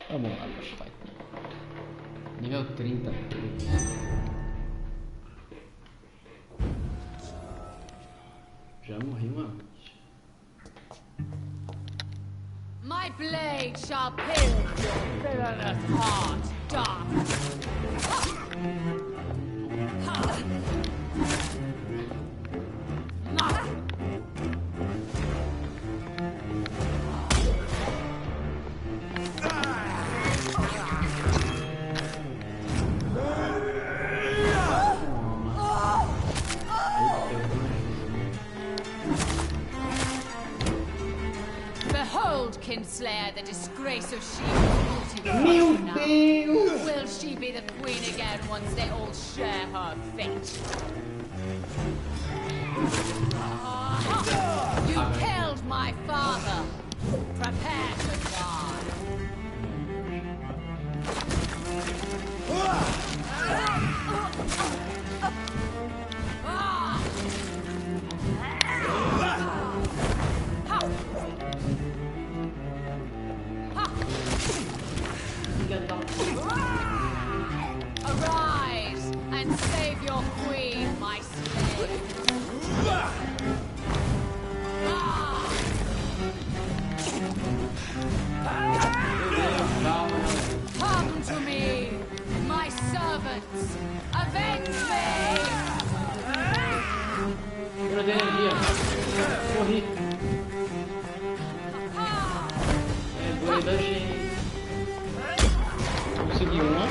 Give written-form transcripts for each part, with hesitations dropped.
Vamos lá, boss fight. Nível 30. Já morri uma vez. My blade shall pierce your villainous heart, dark. Kinslayer, the disgrace of she Meu Deus! Will she be the queen again once they all share her fate? You killed my father. Prepare to die. Arise and save your queen, my slave. Come to me, my servants. Avenge me. Eu dei energia. Morri. É doida, gente. Consegui uma.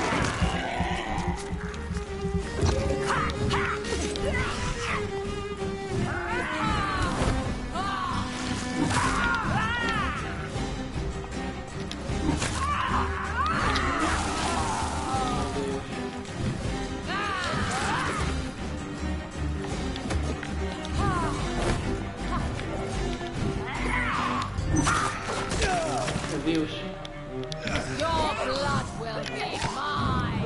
Meu Deus. Your blood will be mine.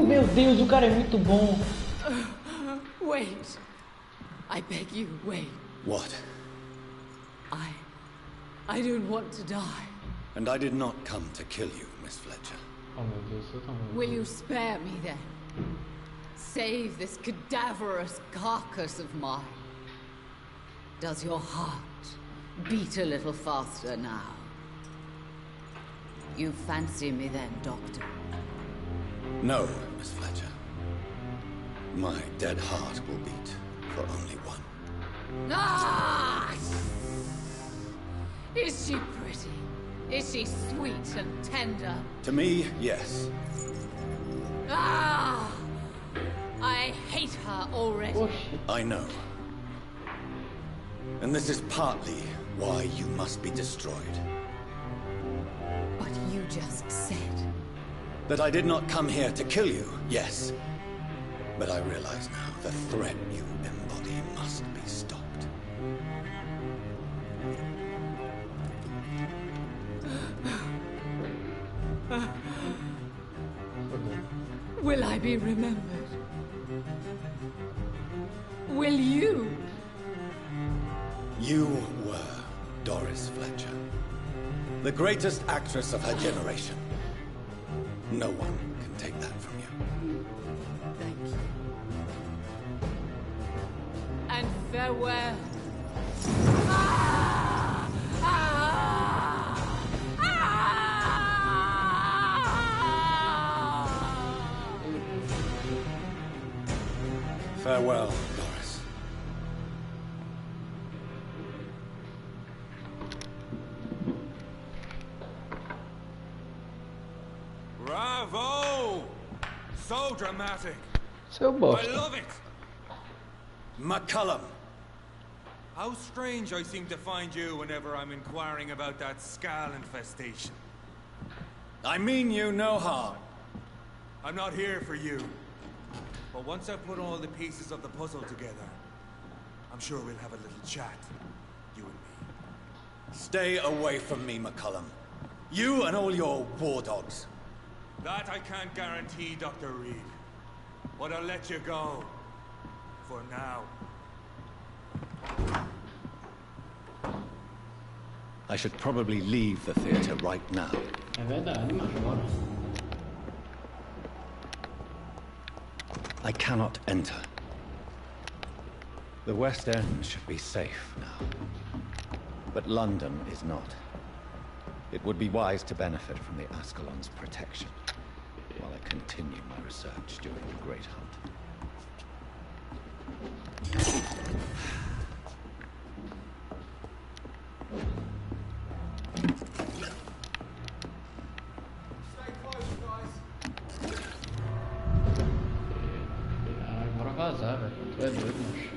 Meu Deus, o cara é muito bom. Wait. I beg you, wait. What? I don't want to die. And I did not come to kill you, Miss Fletcher. Oh meu Deus, eu tô muito... Will you spare me then? Save this cadaverous carcass of mine. Does your heart beat a little faster now? You fancy me then, Doctor? No, Miss Fletcher. My dead heart will beat for only one. Ah! Is she pretty? Is she sweet and tender? To me, yes. Ah! I hate her already. Oxi. I know. And this is partly why you must be destroyed. But you just said... That I did not come here to kill you, yes. But I realize now the threat you embody must be stopped. Will I be remembered? Will you? You were Doris Fletcher. The greatest actress of her generation. No one can take that from you. Thank you. And farewell. Ah! Ah! Ah! Farewell, Doris. Bravo! So dramatic. Seu I bosta. love it. McCullum. How strange I seem to find you whenever I'm inquiring about that Skal infestation. I mean you no harm. I'm not here for you. But once I've put all the pieces of the puzzle together, I'm sure we'll have a little chat, you and me. Stay away from me, McCullum. You and all your war dogs. That I can't guarantee, Dr. Reed. But I'll let you go. For now. I should probably leave the theater right now. É verdade, mas bora. I cannot enter. The West End should be safe now. But London is not. It would be wise to benefit from the Ascalon's protection while I continue my research during the Great Hunt. Ah, bora vazar, velho. Tu é doido, macho.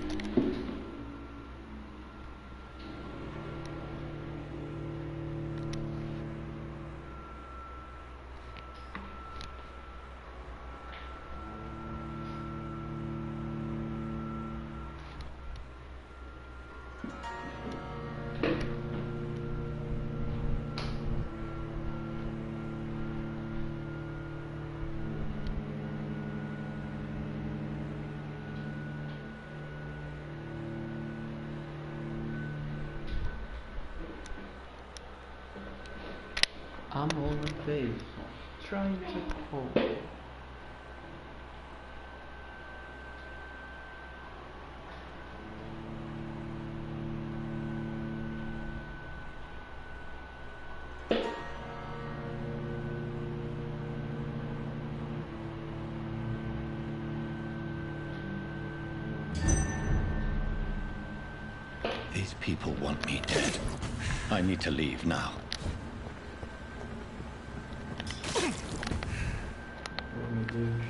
I'm on the face, trying to call. These people want me dead. I need to leave now. Oh meu Deus.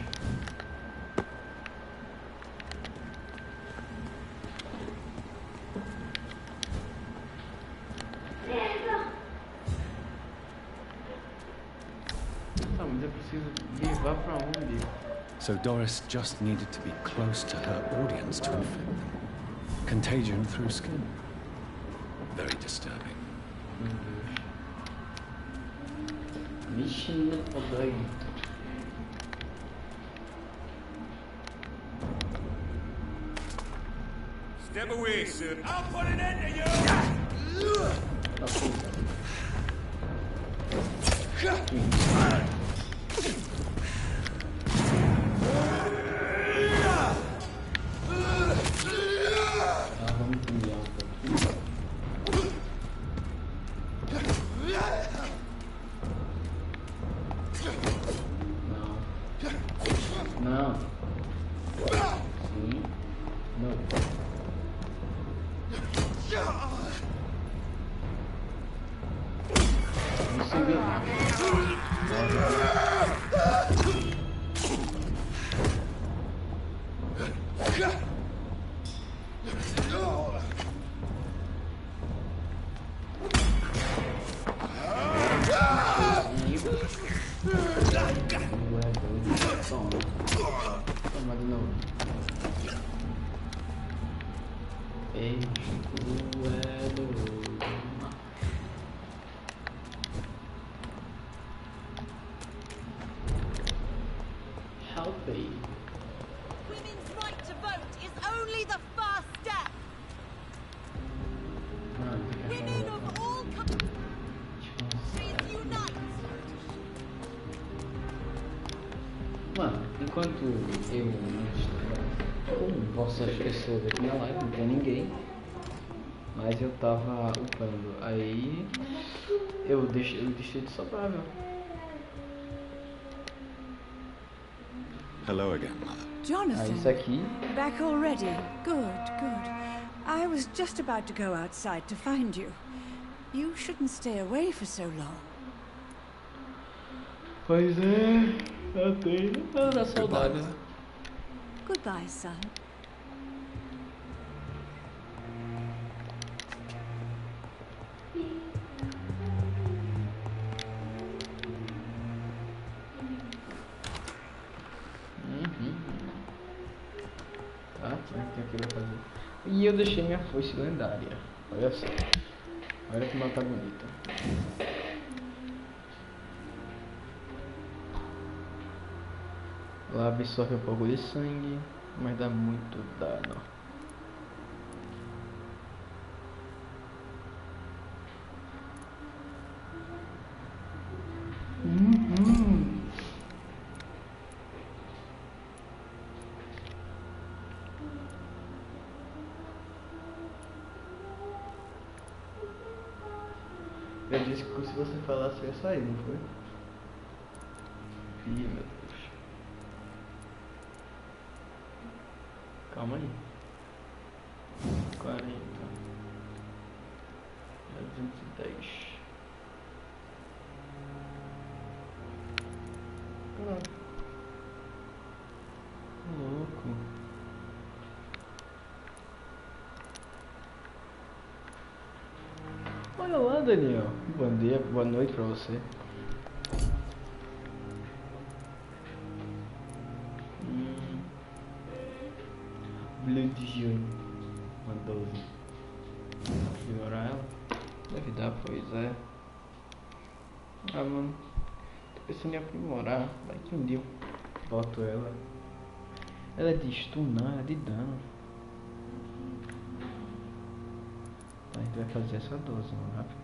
Tá, mas eu preciso levar pra onde? So Doris just needed to be close to her audience to infect them. Contagion through skin. Very disturbing. Meu Deus. Vixe, não podai. Step away, sir. I'll put an end to you! Tá puta. Ah, vamos criar um pouquinho. Não. Não. Sim. Não. Você vê. Toma de novo. Ei, tu é doido. Help me. Women's right to vote is only the first step. Mano, Women of all countries unite. Mano, enquanto eu como vocês pessoas aqui na live, não tem ninguém, mas eu tava upando, aí eu deixei de soprar, meu. Hello again, Mother. Aí Jonathan, isso aqui, back already. Good, good. I was just about to go outside to find you. You shouldn't stay away for so long. pois é, eu tenho da saudade, né? Goodbye, son. Tá, tem aquilo pra fazer. E eu deixei minha foice lendária. Olha só. Olha como ela tá bonita. Ela absorve um pouco de sangue. Mas dá muito dano. Eu disse que se você falasse eu ia sair, não foi? Ih, meu Deus. Calma aí. 40. É 210. Louco. Olha lá, Daniel. Bom dia, boa noite pra você. Blue de junho. Uma 12. Melhorar ela? Deve dar, pois é. Ah, mano. Tô pensando em aprimorar. Vai que um dia eu boto ela. Ela é de stun, não, ela é de dano. Tá, a gente vai fazer essa 12, mano, rápido.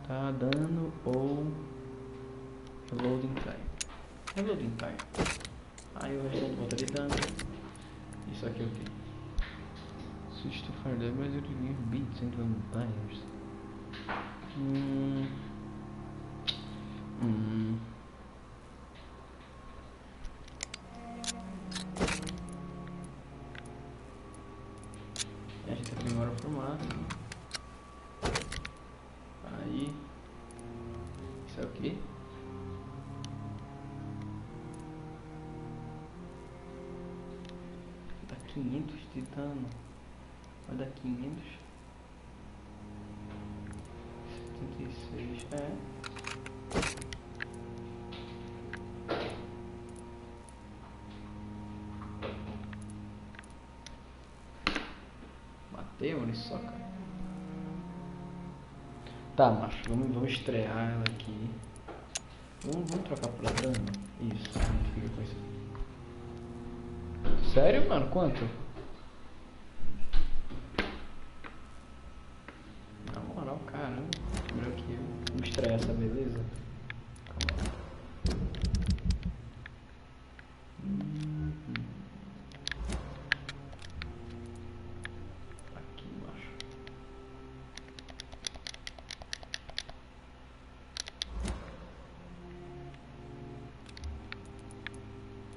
Tá, dano ou reloading time. Reloading time. Aí o resto volta de dano. Isso aqui é o que? Switch to fire damage and remove beats and vampires. A gente aprimora o formato. Aí. Isso é o que? Dá 500 de dano. Vai dar 500. 76. É. Bateu, olha só, cara. Tá, macho, vamos estrear ela aqui. Vamos trocar pra dano? Isso, a gente fica com isso. Sério, mano? Quanto? Na moral, caramba. Primeiro que eu. Vamos estrear essa beleza. Calma lá. Aqui, macho.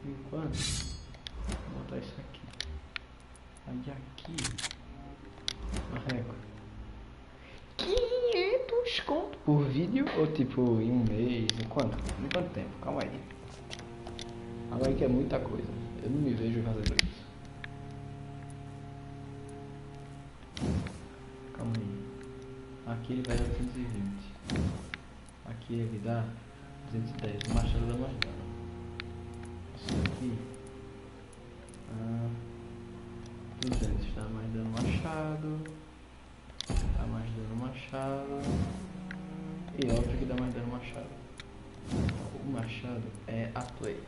Enquanto vou botar isso aqui. Aí aqui uma régua. 500 conto por vídeo ou tipo em um mês? Em quanto tempo? Calma aí. Calma aí que é muita coisa. Eu não me vejo fazendo isso. Calma aí. Aqui ele vai dar 220. Aqui ele dá 210. O machado dá mais dano. Isso aqui 200, dá mais dano machado. Dá mais dano machado. E outro que dá mais dano machado. O machado é a play.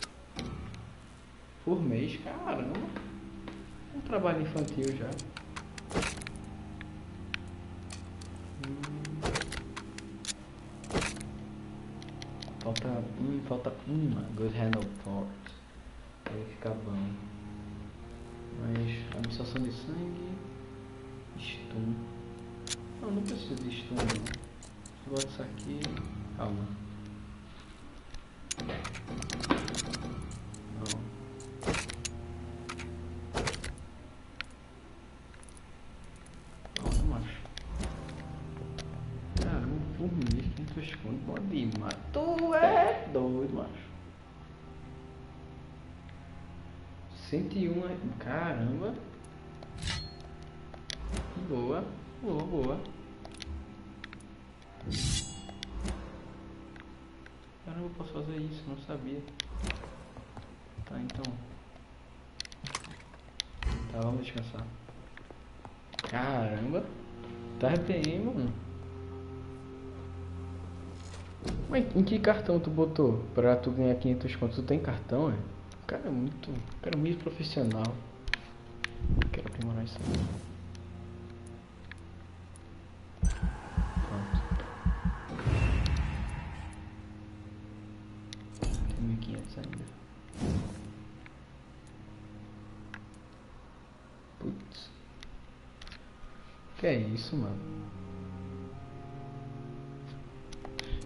Por mês, caramba. Um trabalho infantil já. Falta uma Good Handle Port. Aí fica bom. Mas administração de sangue. Stun. Não preciso de stun não. Vou botar isso aqui. Calma. Não. Pronto, macho. Caramba, por mês 500 conto. Bom demais. Tu é doido, macho. 101 é... Caramba. Boa. Caramba, eu posso fazer isso, não sabia. Tá, então. Tá, vamos descansar. Caramba. Tá bem, mano. Mas em que cartão tu botou pra tu ganhar 500 conto? Tu tem cartão, é? cara é muito profissional. Quero aprimorar isso aí. Pronto. Tem 1500 ainda. Putz. Que é isso, mano?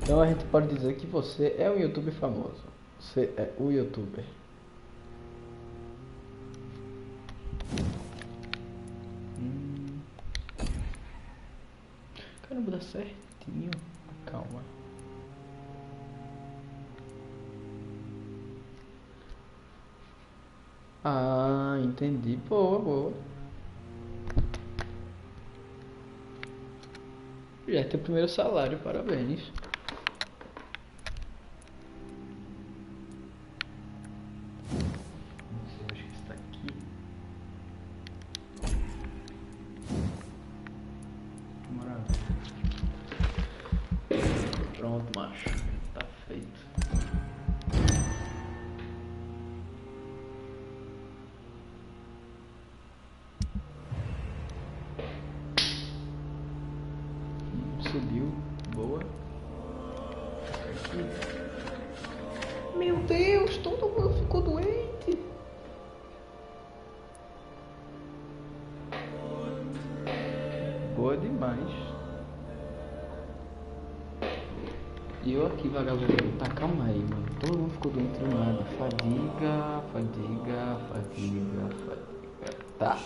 Então a gente pode dizer que você é um youtuber famoso. Você é o youtuber. Caramba, dá certinho. Calma. Ah, entendi. Boa, boa. Já é teu primeiro salário, parabéns. Não sei, acho que está aqui. Camarada. Pronto, macho. Tá feito. Subiu, boa. Aqui. Meu Deus, todo mundo ficou doente. Boa demais. E eu aqui, vagabundo. Tá, calma aí, mano. Todo mundo ficou doente do nada. Fadiga. Tá.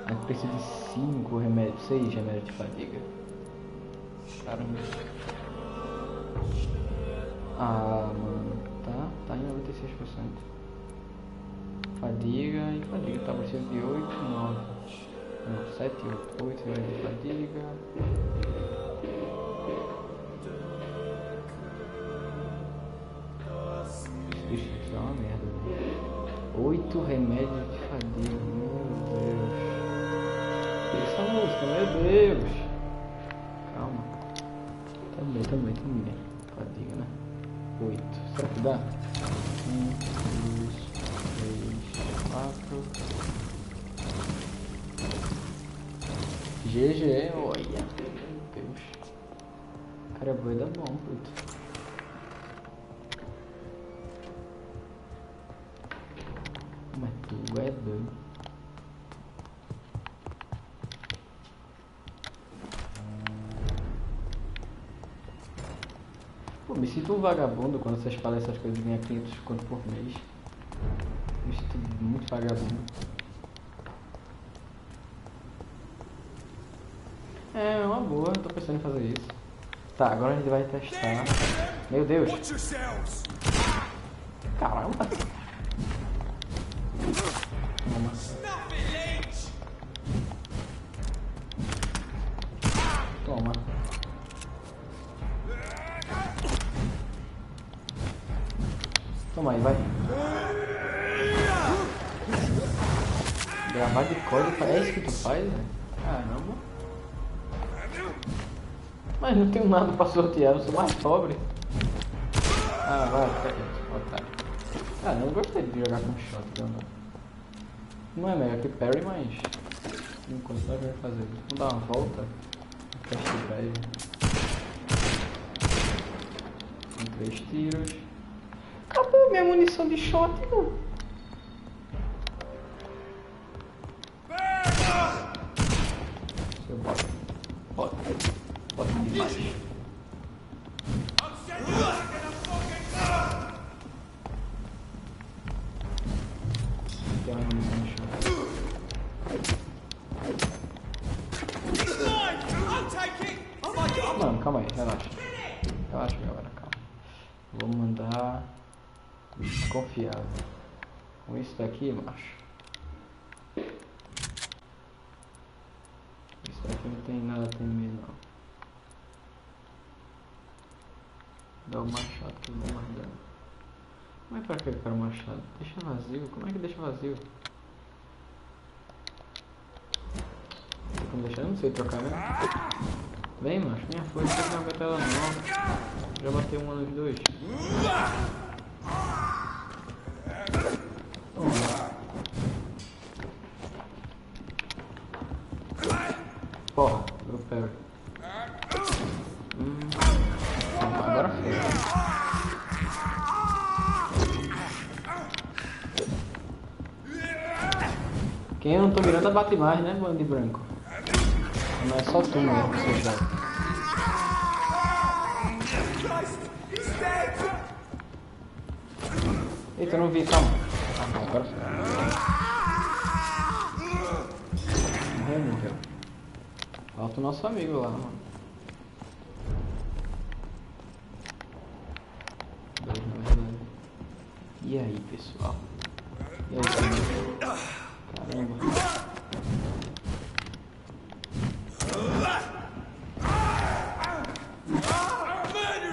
A gente precisa de 5 remédios, 6 remédios de fadiga. Caramba. Ah, mano. Tá em 96%. Fadiga e fadiga. Tá precisando de 8, 9. Não, 7, 8 remédios de fadiga. Ixi, isso é uma merda, velho. 8 remédios de fadiga. Meu Deus. Essa música, meu Deus. Calma. Também. Fadiga, né? 8. Será que dá? 1, 2, 3, 4. GG, olha. Meu Deus. Cara, vai dar bom, puto. Mas tu é doido. Pô, me sinto um vagabundo quando vocês falam essas coisas de ganhar 500 conto por mês. Me sinto muito vagabundo. É uma boa, tô pensando em fazer isso. Tá, agora a gente vai testar. Meu Deus! Caramba! Toma. Toma. Toma aí, vai. Gravar de código, é isso que tu faz, velho? Caramba. Mas não tenho nada pra sortear, eu sou mais pobre. Ah, vai, fica quieto, otário. Ah, não gostei de jogar com shotgun, não é melhor que parry, mas enquanto nós vamos fazer isso. Vamos dar uma volta no test drive. Com 3 tiros. Acabou minha munição de shotgun. Eu bota demais. Tem uma munição de shotgun. Mano, calma aí, relaxa. Relaxa, galera, calma. Vou mandar desconfiável. Com isso daqui, macho. Isso daqui não tem nada a temer, não. Dá o machado que eu vou guardando. Como é pra que eu quero machado? Deixa vazio? Como é que deixa vazio? Tem como deixar? Eu não sei trocar mesmo. Vem, macho, minha força não vai ela não. Já bateu uma nos dois. Porra, Vampyr. Agora foi. Quem eu não tô mirando bate mais, né, bando de branco? Não é só tu mesmo, seu jovem. Eita, eu não vi, calma. Agora foi. Morreu, meu. Falta o nosso amigo lá, mano. Dois, na verdade. E aí, pessoal? E aí, caramba.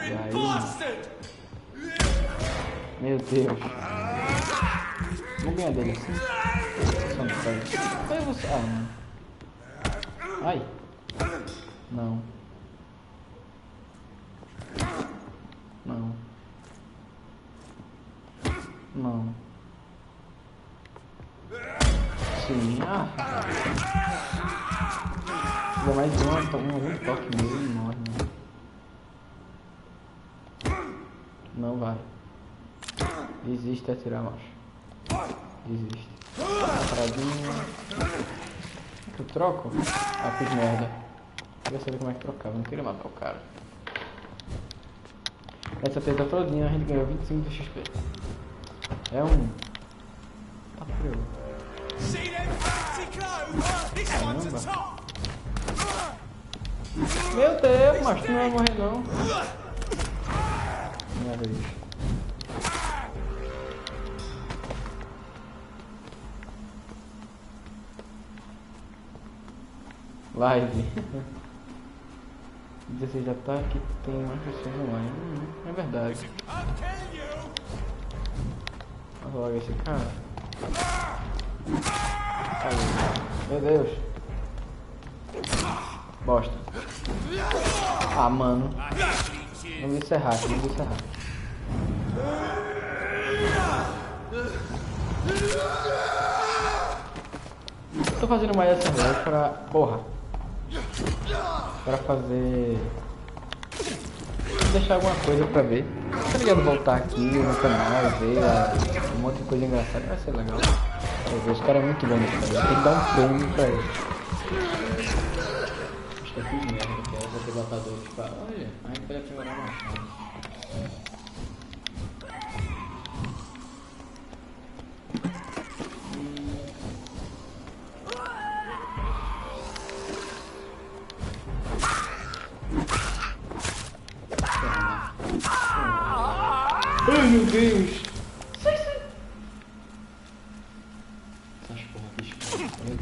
E aí? Meu Deus. Vou ganhar dele assim. Só não pode. Aí você. Ah, mano. Ai. Não. Não. Não. Sim. Ah. Dá mais um toque nele e morre, mano. Não vai. Desiste a tirar, macho. Desiste. Paradinha. Eu troco? Ah, fiz merda. Queria saber como é que trocava, não queria matar o cara. Essa treta todinha a gente ganhou 25 de XP. É um... Tá frio. Caramba. Meu Deus, mas tu não vai morrer não. Minha vez. Live. 16 de ataque, tem mais pessoas online. É verdade. Olha logo esse cara. Ai, meu Deus. Bosta. Ah, mano. Não vi isso errado, não vi isso errado. Eu tô fazendo mais essa live pra... Porra. Pra fazer... Deixar alguma coisa pra ver. Tá ligado? Voltar aqui no canal, ver um monte de coisa engraçada. Vai ser legal. Esse cara é muito bom nesse canal. Tem que dar um prêmio pra ele. Acho que eu fiz merda, porque eu vou ter botado tipo, olha, a gente pode aprimorar mais. Ai, meu Deus! Sai, sai! Essas porra de espada, meu Deus.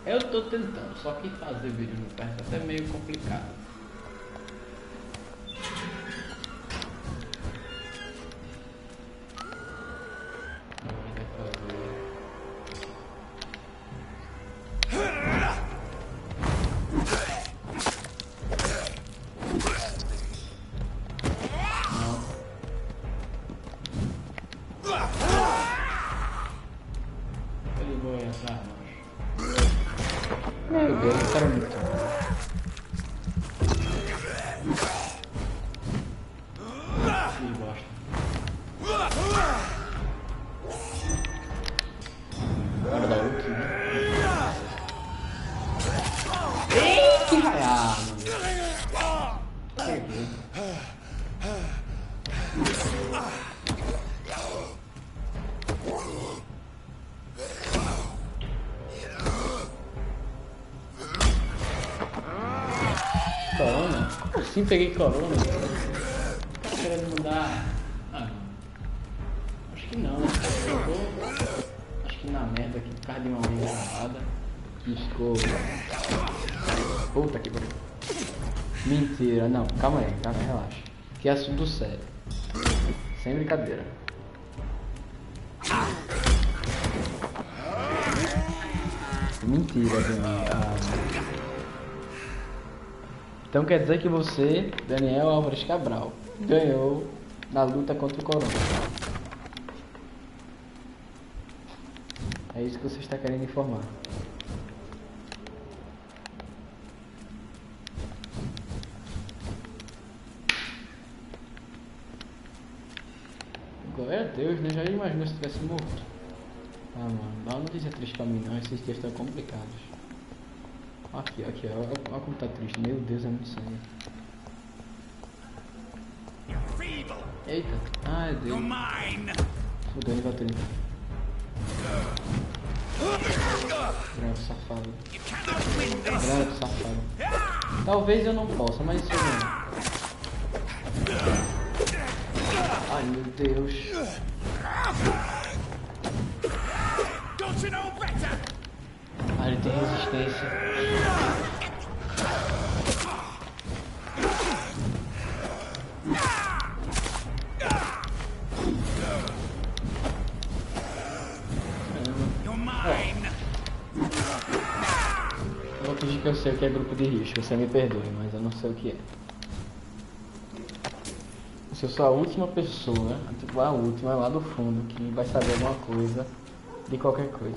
Eu tô tentando, só que fazer vídeo no perto é até meio complicado. Meu Deus, esse cara é muito bom. Que bosta. Agora dá ult, né? Ei, que raiado! Peguei. Corona? Como assim peguei corona? Tá querendo mudar? Ah, não. Acho que não, né? Acho que na merda aqui por causa de uma unha errada. Piscou. Puta que pariu. Mentira, não, calma aí, relaxa. Que é assunto sério. Sem brincadeira. Mentira, Daniel. Então quer dizer que você, Daniel Álvares Cabral, ganhou na luta contra o Corona. É isso que você está querendo informar. Glória a Deus, né? Já imaginou se tivesse morto. Ah, mano, dá uma notícia triste pra mim não, esses dias estão complicados. Aqui, olha como tá triste. Meu Deus, é muito sangue. Eita, ai Deus. Fudeu, nível 30. Grande safado. Grande safado. Talvez eu não possa, mas isso não. Ai meu Deus. Ah, ele tem resistência. Eu vou fingir que eu sei o que é grupo de risco, você me perdoe, mas eu não sei o que é. Se eu sou a última pessoa, tipo a última lá do fundo, que vai saber alguma coisa de qualquer coisa.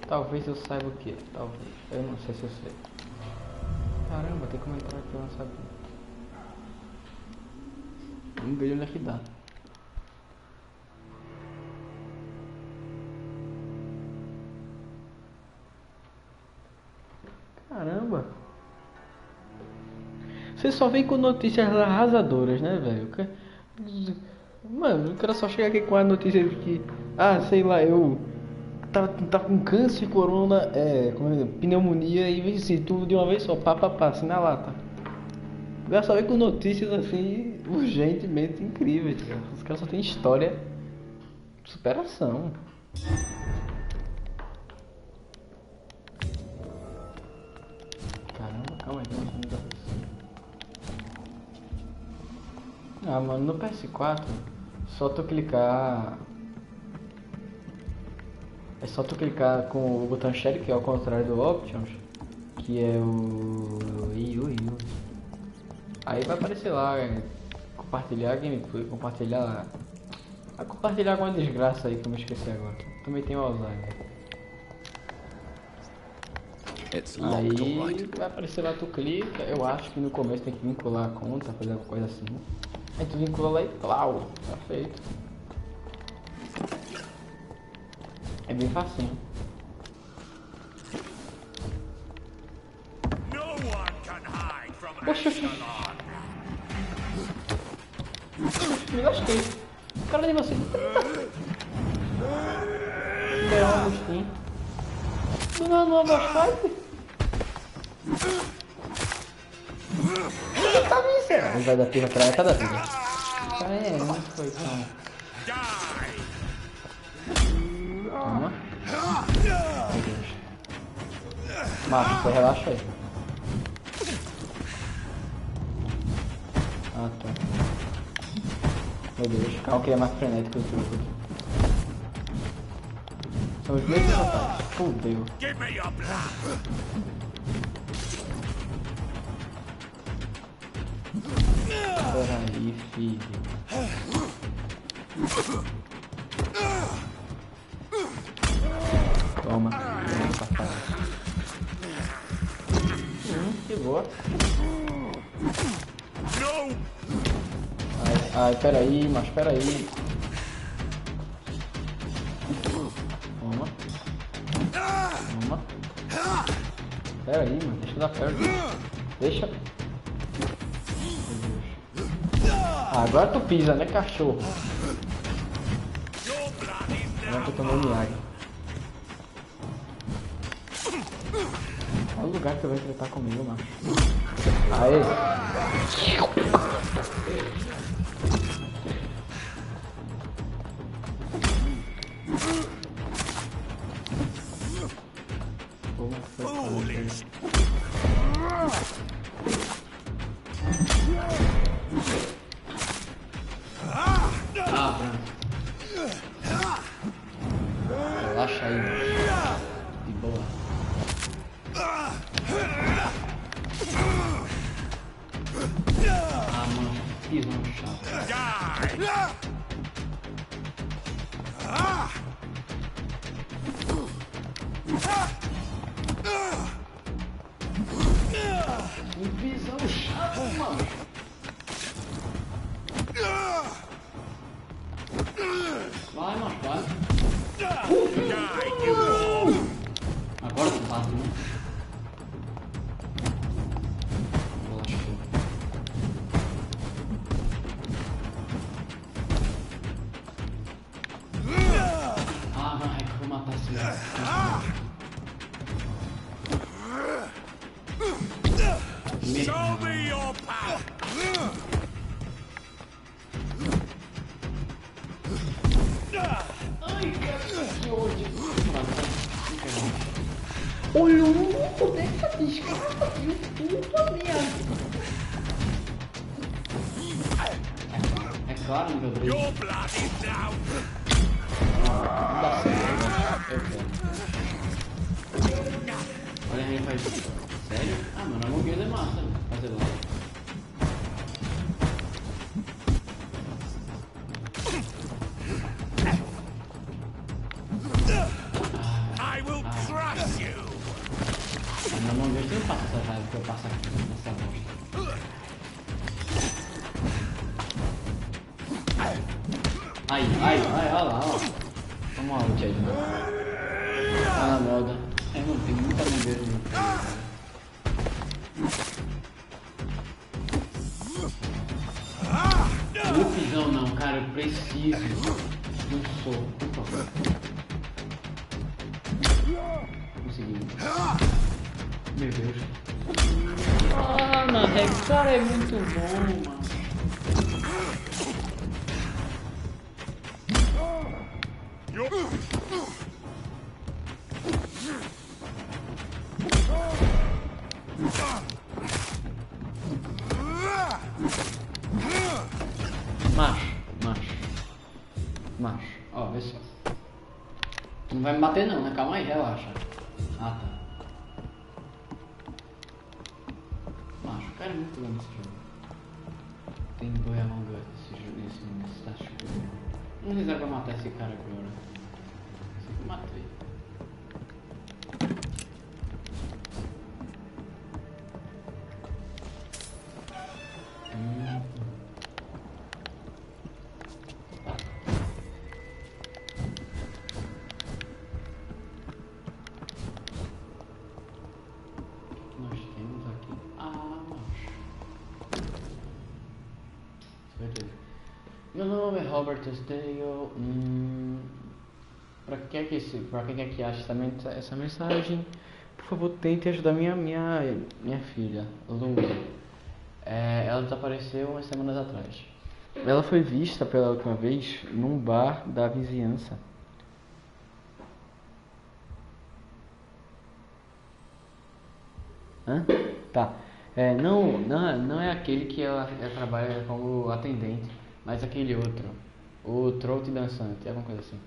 Talvez eu saiba o que, talvez. Eu não sei se eu sei. Caramba, tem como entrar aqui, eu não sabia. Vamos ver onde é que dá. Caramba. Você só vem com notícias arrasadoras, né, velho? Mano, o cara só chega aqui com a notícia de que... Ah, sei lá, eu... Tá com câncer, corona, pneumonia e assim, tudo de uma vez só, pá, assim na lata. O cara só vem com notícias assim, urgentemente incríveis, cara. Os caras só tem história de superação. Caramba, calma aí, ah, mano, no PS4, só tu clicar... É só tu clicar com o botão share, que é ao contrário do options, que é o EU. Aí vai aparecer lá, compartilhar gameplay, compartilhar alguma desgraça aí que eu me esqueci agora. Também tem o Alzheimer. Aí vai aparecer lá, tu clica, eu acho que no começo tem que vincular a conta, fazer alguma coisa assim. Aí tu vincula lá e plau, tá feito. É bem facinho. Poxa, me lasquei. O cara de você. Leão no Steam. Não, não, boss fight. Tá me encerrando. Ele vai dar tiro atrás, tá da vida. Não foi então. Toma. Meu Deus. Macho, você relaxa aí. Ah, tá. Meu Deus, calma que ele é mais frenético do que o outro. São os mesmos ataques. Fudeu. Peraí, filho. Toma. Que boa. Ai, peraí, mas peraí. Toma. Toma. Peraí, mano, deixa eu dar perto. Deixa. Ah, agora tu pisa, né, cachorro? Agora tu tomou milagre. Olha o lugar que tu vai tratar comigo, mano. Aê! Relaxa aí, mano. De boa. Ah, pisão chato. Um pisão chato, mano. Vai, mano, vai. Agora tu bate, né? Ah, vai, que eu vou matar esse cara. Show me your power! Ai, cara, que ódio. Olha o mundo dessa desgraça, viu? Puta merda. É claro, meu Deus. Your blood is now! Não dá certo, eu quero. Olha, ele faz. Sério? Ah, mano, a Mogueira é massa, fazer lá. I will crush you! Na Mogueira não passa essa raiva que eu passo aqui nessa bosta. Ai, olha lá, ó. Vamos lá, Tia. Tá na moda. É, mano, tem muita Mogueira no pisão não, cara, eu preciso de um soco, por favor. Consegui. Meu Deus. Ah, na regra, cara, é muito bom, mano. Macho, ó, vê só. Não vai me bater não, né? Calma aí, relaxa. Ah, tá. Macho, o cara é muito bom nesse jogo. Tem boi alongado nesse estático. Não sei se vai matar esse cara agora. Sei que eu matei. Nós temos aqui. Ah, macho. Meu nome é Robert Steele. Pra quem é que acha essa mensagem, por favor, tente ajudar minha filha, Lucy. Ela desapareceu umas semanas atrás. Ela foi vista pela última vez num bar da vizinhança. Hã? Tá. Não é aquele que ela trabalha como atendente, mas aquele outro. O trote dançante, alguma coisa assim.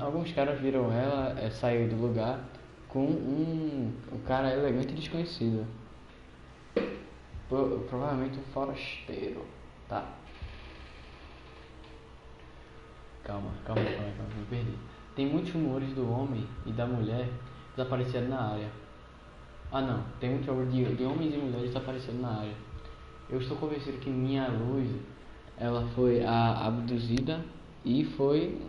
Alguns caras viram ela sair do lugar com um cara elegante e desconhecido. Provavelmente um forasteiro. Tá. Calma, me perdi. Tem muitos rumores do homem e da mulher desaparecendo na área. Ah não, tem muitos rumores de homens e mulheres desaparecendo na área. Eu estou convencido que minha luz, ela foi abduzida e foi...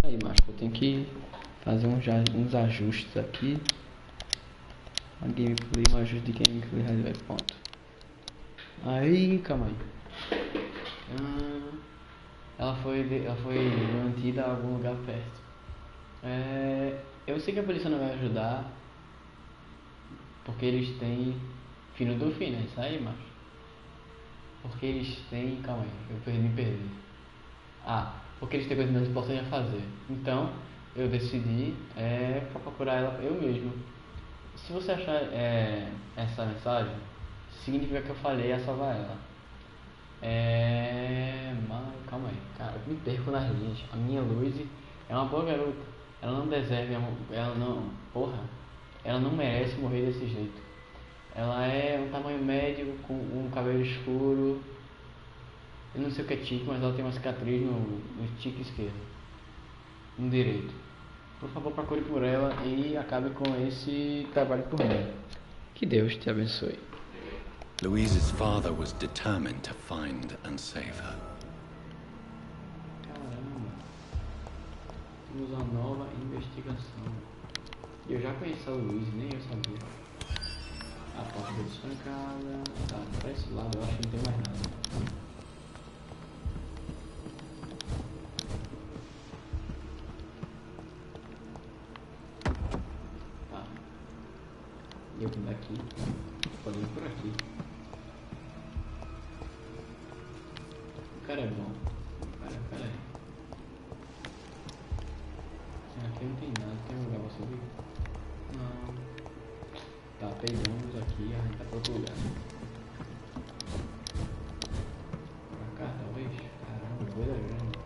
Aí, macho, eu tenho que fazer uns ajustes aqui. A gameplay, um ajuste de gameplay, ponto. Aí, calma aí. Ela foi mantida a algum lugar perto. Eu sei que a polícia não vai ajudar, porque eles têm fino do fino, é isso aí, macho. Porque eles têm... Calma aí, me perdi. Porque eles têm coisas mais importantes a fazer. Então, eu decidi pra procurar ela eu mesmo. Se você achar essa mensagem, significa que eu falhei a salvar ela. Mano, calma aí, cara, eu me perco nas linhas. A minha Lucy é uma boa garota. Ela não deserve, ela não, porra, ela não merece morrer desse jeito. Ela é um tamanho médio, com um cabelo escuro. Eu não sei o que é tique, mas ela tem uma cicatriz no tique esquerdo, no direito. Por favor, procure por ela e acabe com esse trabalho por mim. Que Deus te abençoe. Louise's father was determined to find and save her. Caramba. Temos uma nova investigação. Eu já conheço a Louise, nem eu sabia. A porta foi destancada. Tá, pra esse lado eu acho que não tem mais nada. Tá. E eu vim daqui. Podemos ir por aqui. O cara é bom. Pera aí. Aqui não tem nada. Tem um lugar pra subir? Não. Tá, pegamos aqui, a gente tá pro outro lugar. Pra cá, talvez? Caramba, coisa grande.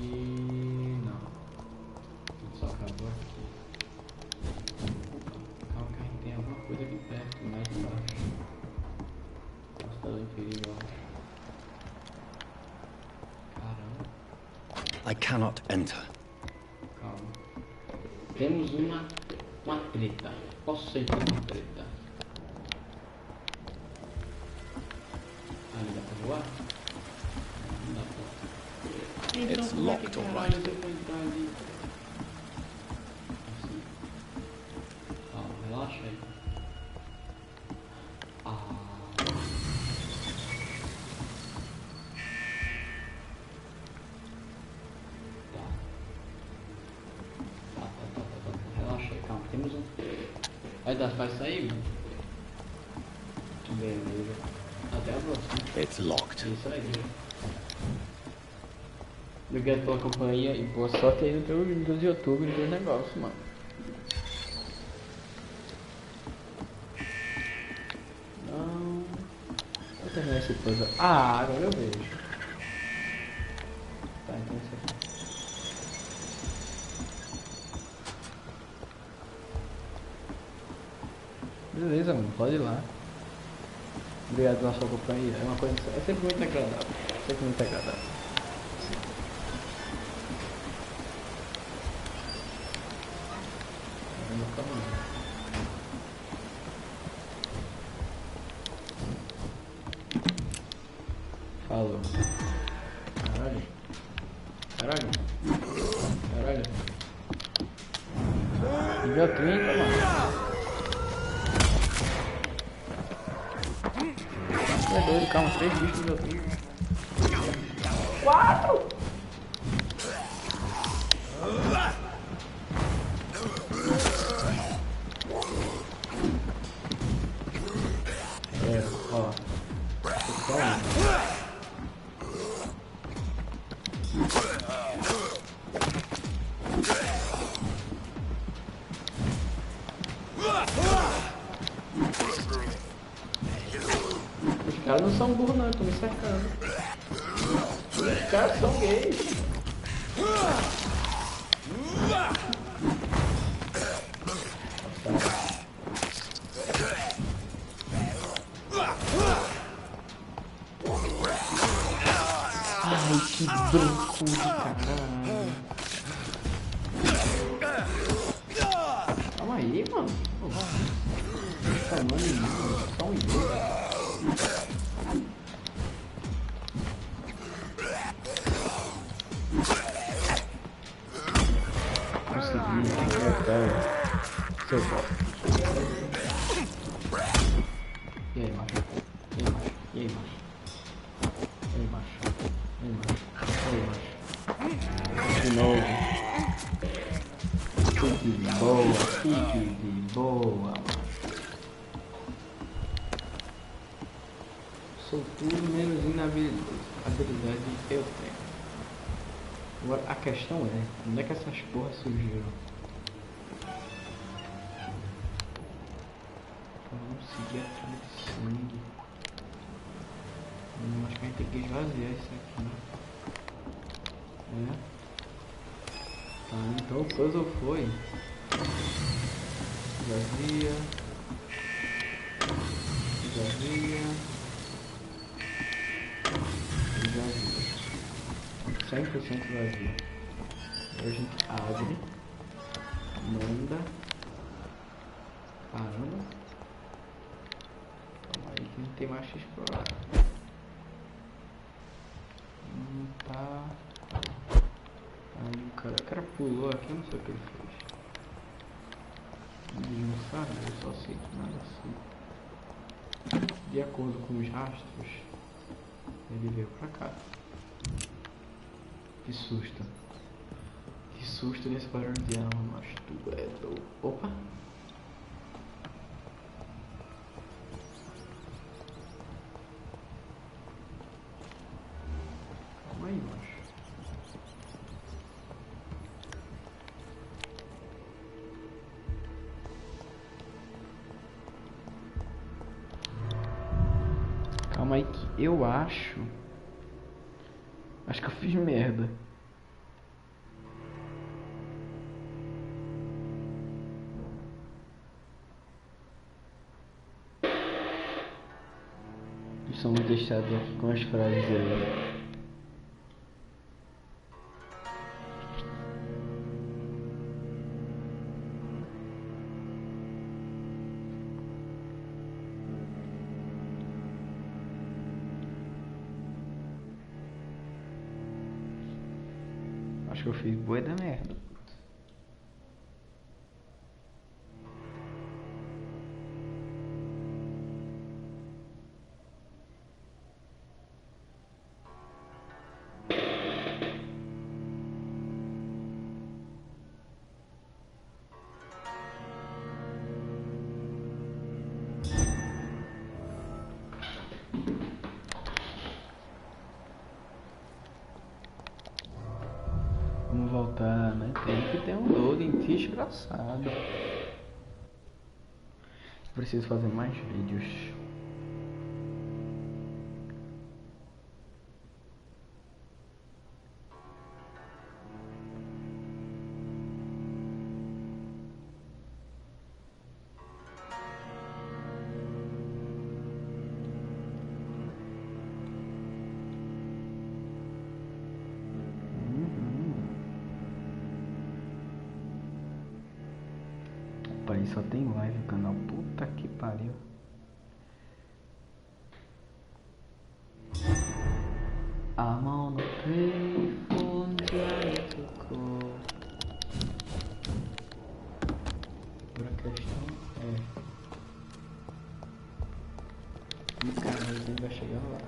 E... não. Tudo só acabou aqui. Opa, calma que a gente tem alguma coisa aqui perto, mais embaixo. Nossa, tá em perigo, ó. Caramba. I cannot enter. Calma. Temos uma treta. Posso sentir uma treta? Ali dá pra voar? Não dá pra. Então It's como é que locked, all caralho right. eu vou entrar ali? Assim. Calma, relaxa aí. Relaxa aí, calma. Temos um. Vai sair, mano? Beleza. Até a próxima. It's locked. Isso aí. Obrigado pela companhia e boa sorte aí no teu vídeo de YouTube do negócio, mano. Não. Vou terminar esse puzzle. Ah, agora eu vejo. Tá, então isso aqui. Beleza, mano, pode ir lá. Obrigado pela sua companhia. É uma coisa. É sempre muito agradável. Sempre muito agradável. Falou. Caralho. Caralho. Caralho. Nível 30, mano. É doido, calma, 3 bichos nível 30. 4! É, ó. Os caras não são burros não, eu tô me cercando. Os caras são gays. Ai, que branco de caralho. Calma aí, mano. Chamando em mim, só um idiota. Seu pau. E aí, macho? E aí, macho? E aí, macho? E aí, macho? E aí, macho? De novo. Fique de boa, fique de boa, macho. Sou tudo menos inabilidoso. Habilidade eu tenho. Agora a questão é, onde é que essas porras surgiram? Vamos seguir atrás de sangue. Acho que a gente tem que esvaziar isso aqui, né? Tá, então o puzzle foi esvazia, esvazia, esvazia, 100% vazio. Aí a gente abre, manda, caramba, calma aí que não tem mais que explorar. Tá. Aí o cara pulou aqui, eu não sei o que ele fez. Ele não sabe, eu só sei que nada assim. De acordo com os rastros, ele veio pra cá. Que susto. Que susto nesse barulho de alma, mas tu é do... Opa! Calma aí, macho. Calma aí que eu acho que eu fiz merda. Somos deixados aqui com as frases aí. Acho que eu fiz bué da merda. Vamos voltar, né? Tem que ter um loading desgraçado. Preciso fazer mais vídeos. Aí só tem live no canal, puta que pariu. A mão no telefone já tocou. Agora a questão é... E cara, ele vai chegar lá.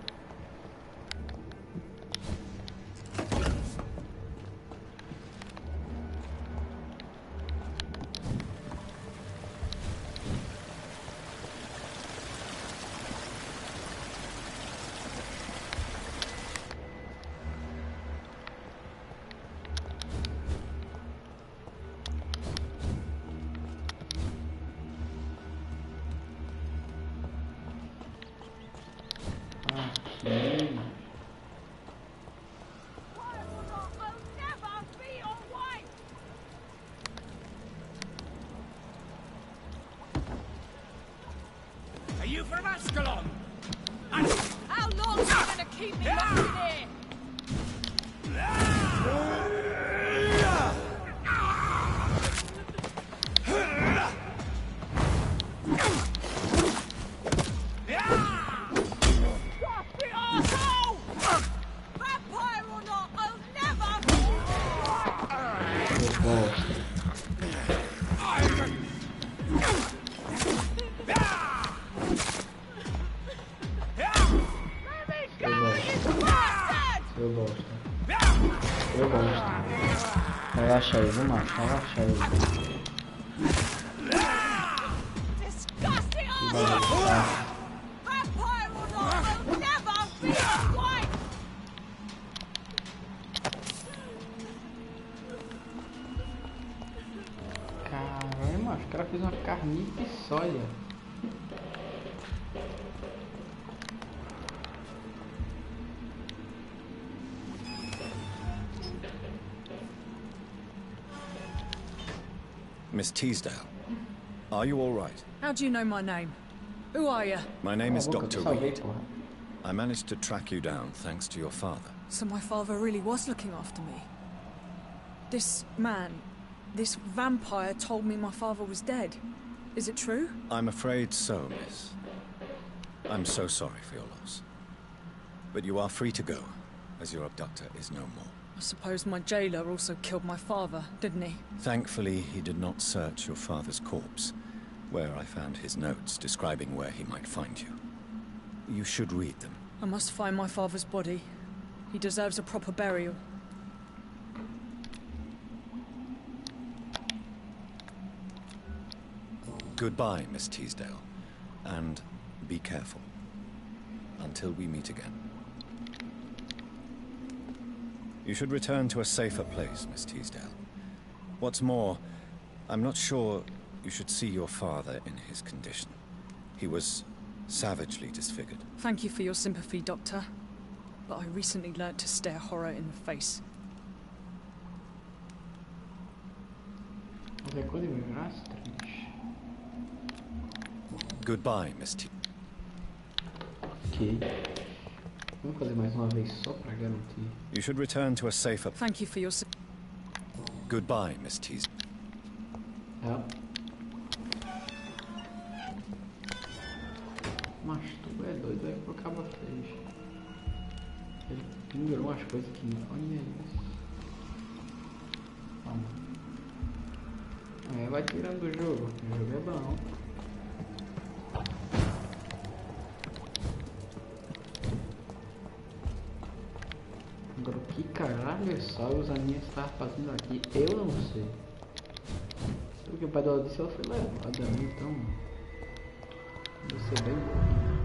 Are you from Ascalon? How long are you gonna keep me locked in here? Stupid arsehole! Vampire or not, I'll never... Eu gosto. Relaxa aí, vamos lá, relaxa aí. Disgusting arsehole! Vampire or not, I'll never be your wife! Caralho, macho, o cara fez uma carniça olha. Miss Teasdale, are you all right? How do you know my name? Who are you? My name is Cala a boca, Dr. eu salvei, Reed. porra. I managed to track you down thanks to your father. So my father really was looking after me. This man, this vampire told me my father was dead. Is it true? I'm afraid so, miss. I'm so sorry for your loss. But you are free to go, as your abductor is no more. I suppose my jailer also killed my father, didn't he? Thankfully, he did not search your father's corpse, where I found his notes describing where he might find you. You should read them. I must find my father's body. He deserves a proper burial. Goodbye, Miss Teasdale. And be careful. Until we meet again. You should return to a safer place, Miss Teasdale. What's more, I'm not sure you should see your father in his condition. He was savagely disfigured. Thank you for your sympathy, Doctor. But I recently learnt to stare horror in the face. Qualquer coisa me rastros. Goodbye, Miss T. Ok. Vamos fazer mais uma vez só pra garantir. You should return to a safer... Thank you for your... Goodbye, Miss T. É. Mas tu é doido, é que o cabo fez. Ele pendurou umas coisas que não. Olha isso. Vamos. É, vai tirando do jogo. O jogo é bom. Agora o que caralho só os aninhos estavam fazendo aqui? Eu não sei. Porque o pai dela disse ela foi levada, né? Então. Deve ser bem bom.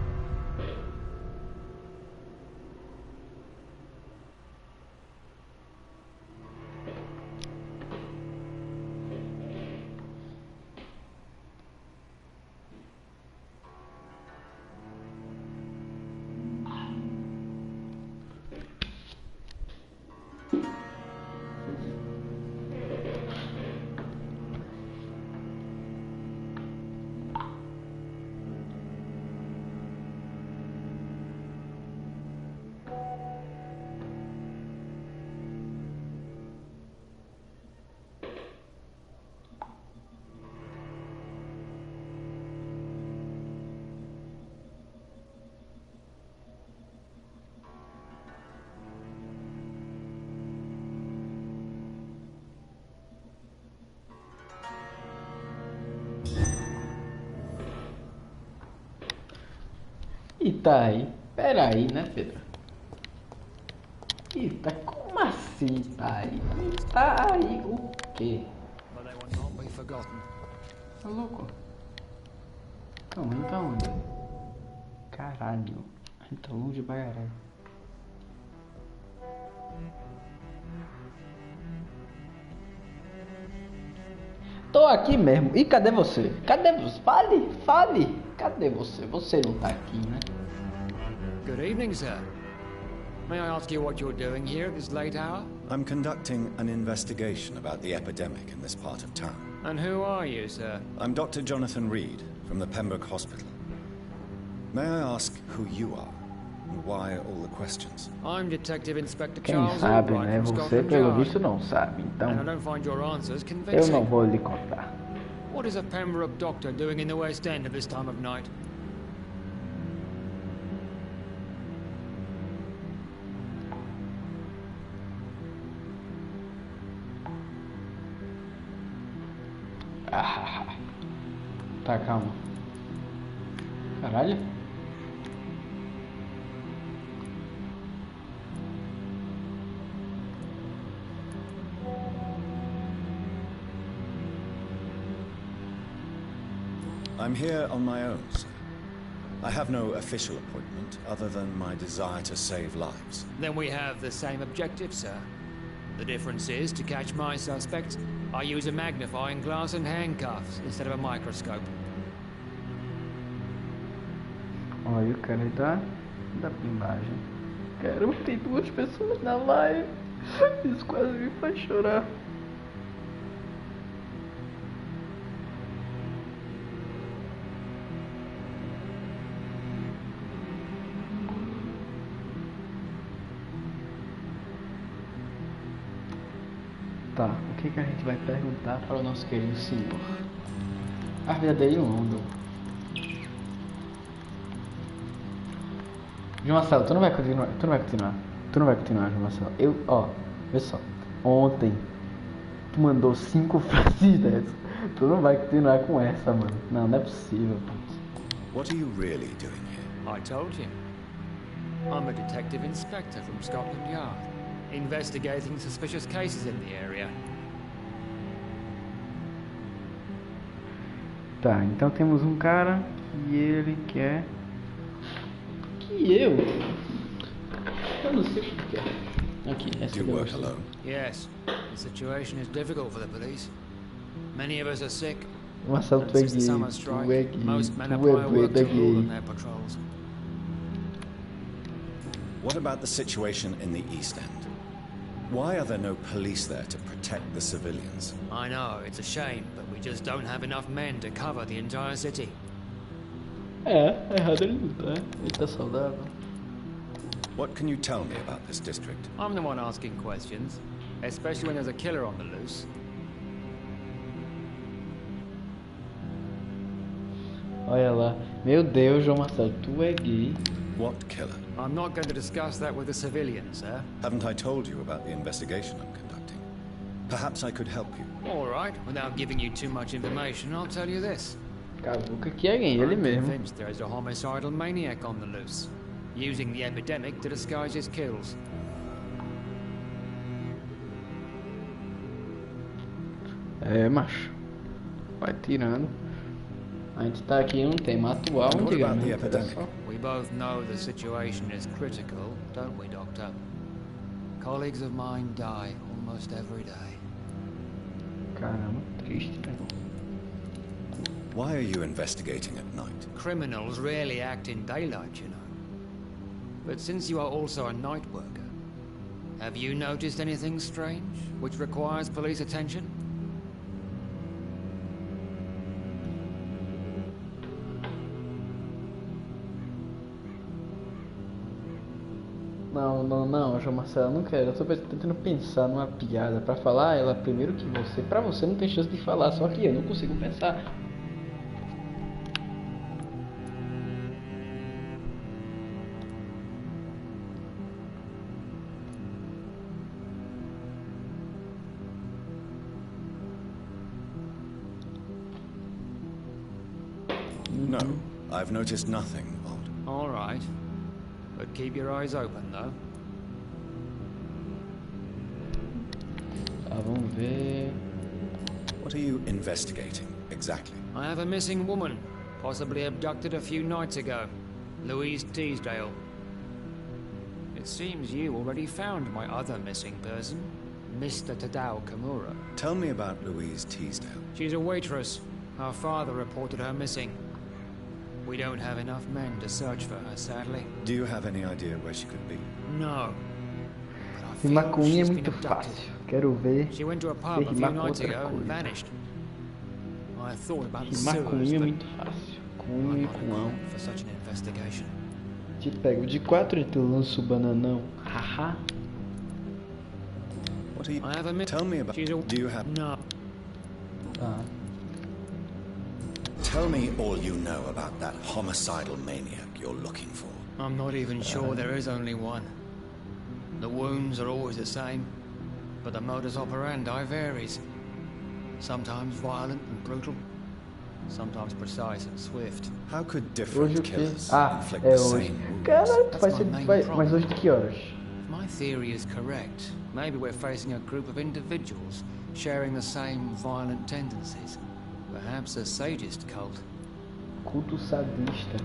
E tá aí. Pera aí, né, Pedro? E tá como assim tá aí? E tá aí o quê? Tá louco? Calma, então onde? Caralho. A gente tá longe pra caralho. Tô aqui mesmo. E cadê você? Cadê você? Fale, fale. Cadê você? Você não tá aqui, né? Good evening, sir. May I ask you what you're doing here at this late hour? I'm conducting an investigation about the epidemic in this part of town. And who are you, sir? I'm Dr. Jonathan Reed from the Pembroke Hospital. May I ask who you are and why all the questions? I'm Detective Inspector Quem Charles sabe, Albright né? from Você, Scotland pelo Yard. visto, não sabe. Então, And I don't find your answers eu convincing. não vou lhe contar. What is a Pembroke doctor doing in the West End at this time of night? Tá, calma. Caralho. I'm here on my own, sir. I have no official appointment other than my desire to save lives. Then we have the same objective, sir. The difference is, to catch my suspect, I use a magnifying glass and handcuffs instead of a microscope. Olha o cara da imagem. Caramba, tem duas pessoas na live. Isso quase me faz chorar. Tá, o que a gente vai perguntar para o nosso querido senhor? A vida dele não andou. João Marcelo, tu não vai continuar, João Marcelo. Vê só. Ontem, tu mandou 5 frases dessas. Tu não vai continuar com essa, mano. Não é possível, pô. What are you really doing here? I told you. I'm a detective inspector from Scotland Yard, investigating suspicious cases in the area. Tá, então temos um cara que ele quer... Que eu? Eu não sei o que quer. Aqui, essa Do you work alone? Yes, the situation is difficult for the police. Many of us are sick. Marcelo, And tu é since the gay, summer strike, most men tu apply é work to rule on gay. their patrols. What about the situation in the East End? Why are there no police there to protect the civilians? I know, it's a shame, but we just don't have enough men to cover the entire city. Errado ele não tá. Ele tá saudável. What can you tell me about this district? I'm the one asking questions, especially when there's a killer on the loose. Olha lá. Meu Deus, João Marcelo, tu é gay. What killer? I'm not going to discuss that with the civilians, sir. Haven't I told you about the investigation I'm conducting? Perhaps I could help you. All right, without giving you too much information, I'll tell you this. Cavuca que é gay, ele I'm mesmo. convinced there is a homicidal maniac on the loose, using the epidemic to disguise his kills. É, macho. Vai tirando. A gente tá aqui em um tema atual, And what about the antigamente, olha epidemic? só. We both know the situation is critical, don't we, Doctor? Colleagues of mine die almost every day. Caramba, triste, né? Why are you investigating at night? Criminals rarely act in daylight, you know. But since you are also a night worker, have you noticed anything strange which requires police attention? Não, João Marcelo, não quero. Eu tô tentando pensar numa piada pra falar ela primeiro que você. Pra você não tem chance de falar, só que eu não consigo pensar. No, I've noticed nothing odd. All right. But keep your eyes open, though. Tá, vamos ver. What are you investigating, exactly? I have a missing woman, possibly abducted a few nights ago. Louise Teasdale. It seems you already found my other missing person, Mr. Tadao Kimura. Tell me about Louise Teasdale. She's a waitress. Her father reported her missing. We don't have enough men to search for her, sadly. Do you have any idea where she could be? No. But I Rimar feel com unha é she's been muito abducted. fácil. Quero ver She went to a você pub a few rimar com nights outra ago and coisa. vanished. I thought about the Rimar com sewers, unha é but muito fácil. Com I'm unha e not com ão. equipped for such an investigation. Te pego de 4 e tu lança o bananão. Haha. What are you... I have a Tell me about... She's a... Do you have... No. Tá. Tell me all you know about that homicidal maniac you're looking for. I'm not even sure there is only one. The wounds are always the same, but the modus operandi varies. Sometimes violent and brutal, sometimes precise and swift. How could Hoje different o quê? killers Ah, inflict é the hoje. same wounds? Cara, That's vai my ser. main Mas problem. hoje de que horas? If my theory is correct, maybe we're facing a group of individuals sharing the same violent tendencies. Perhaps a sadist cult. Culto sadista.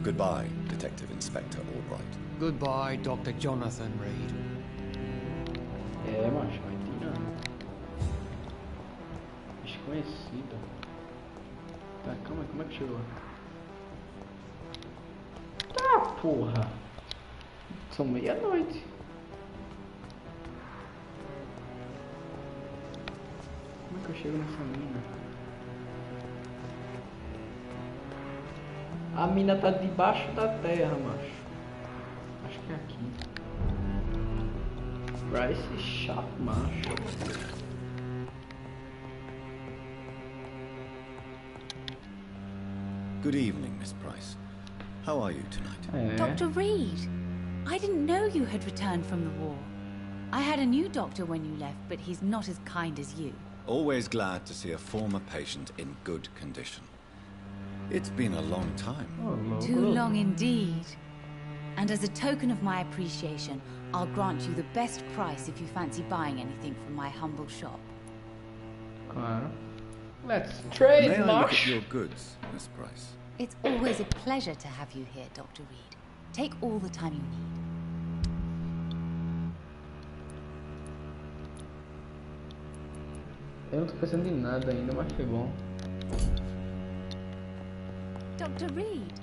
Goodbye, Detective Inspector Albright. Goodbye, Dr. Jonathan Reed. É, macho, vai tirando. Desconhecido. Tá, calma aí, como é que chegou? Tá, porra. São meia-noite. Como é que eu chego nessa mina? A mina tá debaixo da terra, macho. Acho que é aqui. Price chato, macho. Good evening, Miss Price. How are you tonight? Dr. Reed, I didn't know you had returned from the war. I had a new doctor when you left, but he's not as kind as you. Always glad to see a former patient in good condition. It's been a long time. Oh, Too long indeed. And as a token of my appreciation, I'll grant you the best price if you fancy buying anything from my humble shop. Claro. Let's trade, May I look at macho. your goods, Miss Price? It's always a pleasure to have you here, Dr. Reed. Take all the time you need. Eu não tô pensando em nada ainda, mas foi bom. Dr. Reed,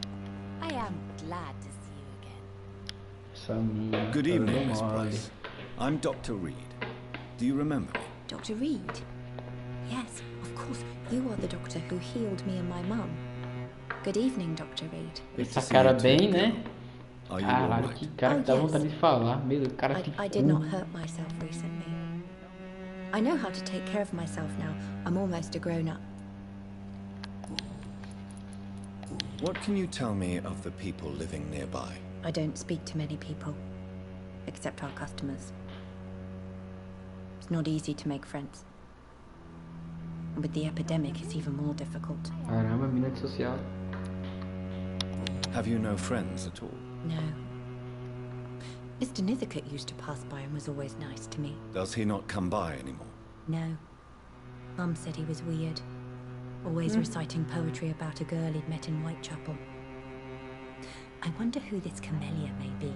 I am glad to see you again. Essa minha. Good evening, Miss mole. Price. I'm Dr. Reed. Do you remember me? Dr. Reed? Yes, of course. You are the doctor who healed me and my mum. Good evening, Dr. Reed. Good to Essa see cara you too, bem, girl. né? Are you Caralho, alright? que cara que dá Oh, yes. vontade de falar. Meu Deus, cara que I did not hurt myself recently. I know how to take care of myself now. I'm almost a grown-up. What can you tell me of the people living nearby? I don't speak to many people, except our customers. It's not easy to make friends. And with the epidemic, it's even more difficult. Caramba, mina de social. Have you no friends at all? No. Mr. Nithercote used to pass by and was always nice to me. Does he not come by anymore? No. Mum said he was weird. Always reciting poetry about a girl he'd met in Whitechapel. I wonder who this camellia may be.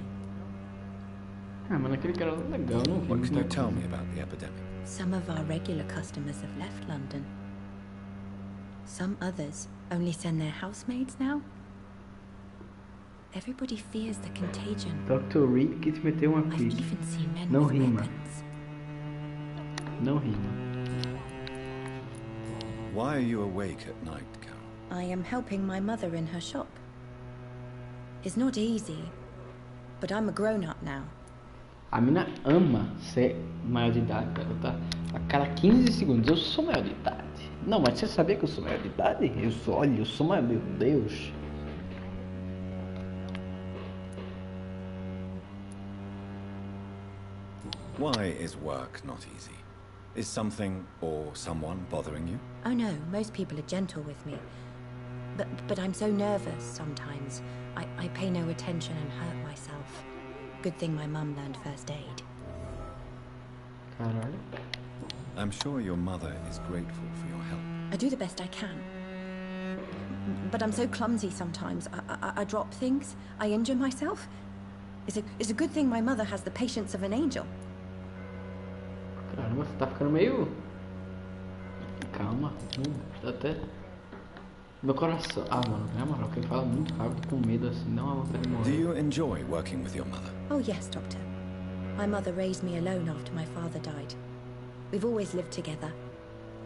Ah, mas aquele cara era legal, não vi What can muita you tell coisa. me about the epidemic? Some of our regular customers have left London. Some others only send their housemaids now. Everybody fears the contagion. Dr. Reed quis meter uma I've quiz. even seen men Não with rima. weapons. Não rima. Why are you awake at night, Carol? I am helping my mother in her shop. It's not easy, but I'm a grown-up now. A mina ama ser maior de idade, garota. A cada 15 segundos, eu sou maior de idade. Não, mas você sabia que eu sou maior de idade? Eu sou, olha, eu sou maior, meu Deus. Why is work not easy? Is something or someone bothering you? Oh no, most people are gentle with me. But I'm so nervous sometimes. I pay no attention and hurt myself. Good thing my mum learned first aid. Caralho. I'm sure your mother is grateful for your help. I do the best I can. But I'm so clumsy sometimes. I drop things. I injure myself. It's a good thing my mother has the patience of an angel. Caramba, você tá ficando meio... Calma, tá até... Meu coração... Ah, mano, na moral, quem fala muito rápido com medo assim, dá uma vontade de Do morrer. you enjoy working with your mother? Oh yes, Doctor. My mother raised me alone after my father died. We've always lived together,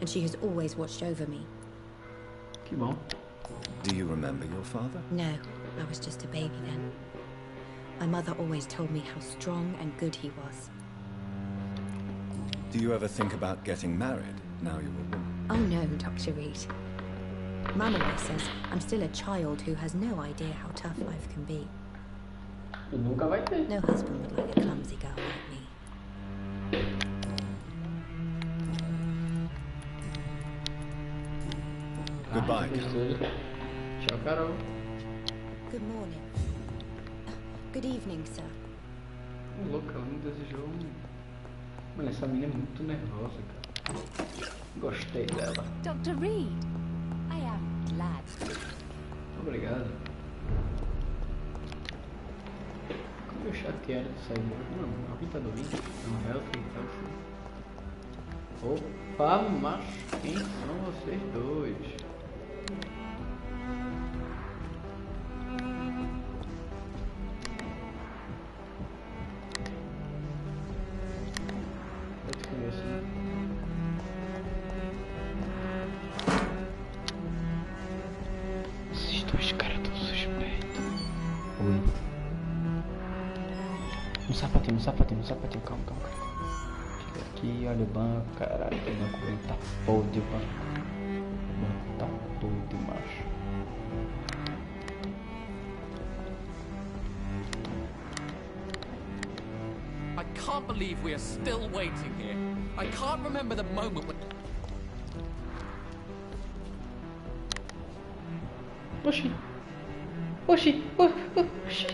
and she has always watched over me. Que bom. Do you remember your father? No, I was just a baby then. My mother always told me how strong and good he was. Do you ever think about getting married now you're a woman? Oh no, Dr. Reed. Mum always says I'm still a child who has no idea how tough life can be. E nunca vai ter. No husband would like a clumsy girl like me. Goodbye, Ah, Carol. Tchau, Carol. Good morning. Good evening, sir. O louco, ela me desejou um... Mano, essa menina é muito nervosa, cara. Gostei dela. Dr. Reed, I am glad. Obrigado. Como eu chateado de sair. Mano, alguém tá dormindo? Não, healthy. Opa, macho, quem são vocês dois? Pode escrever assim. Esses dois caras tão suspeitos. Oi. Um sapatinho, calma. aqui, olha o banco, caralho, o banco tá podre, o banco tá podre, macho. I can't believe we are still waiting here. I can't remember the moment when... Oxi. Oxi. Oxi.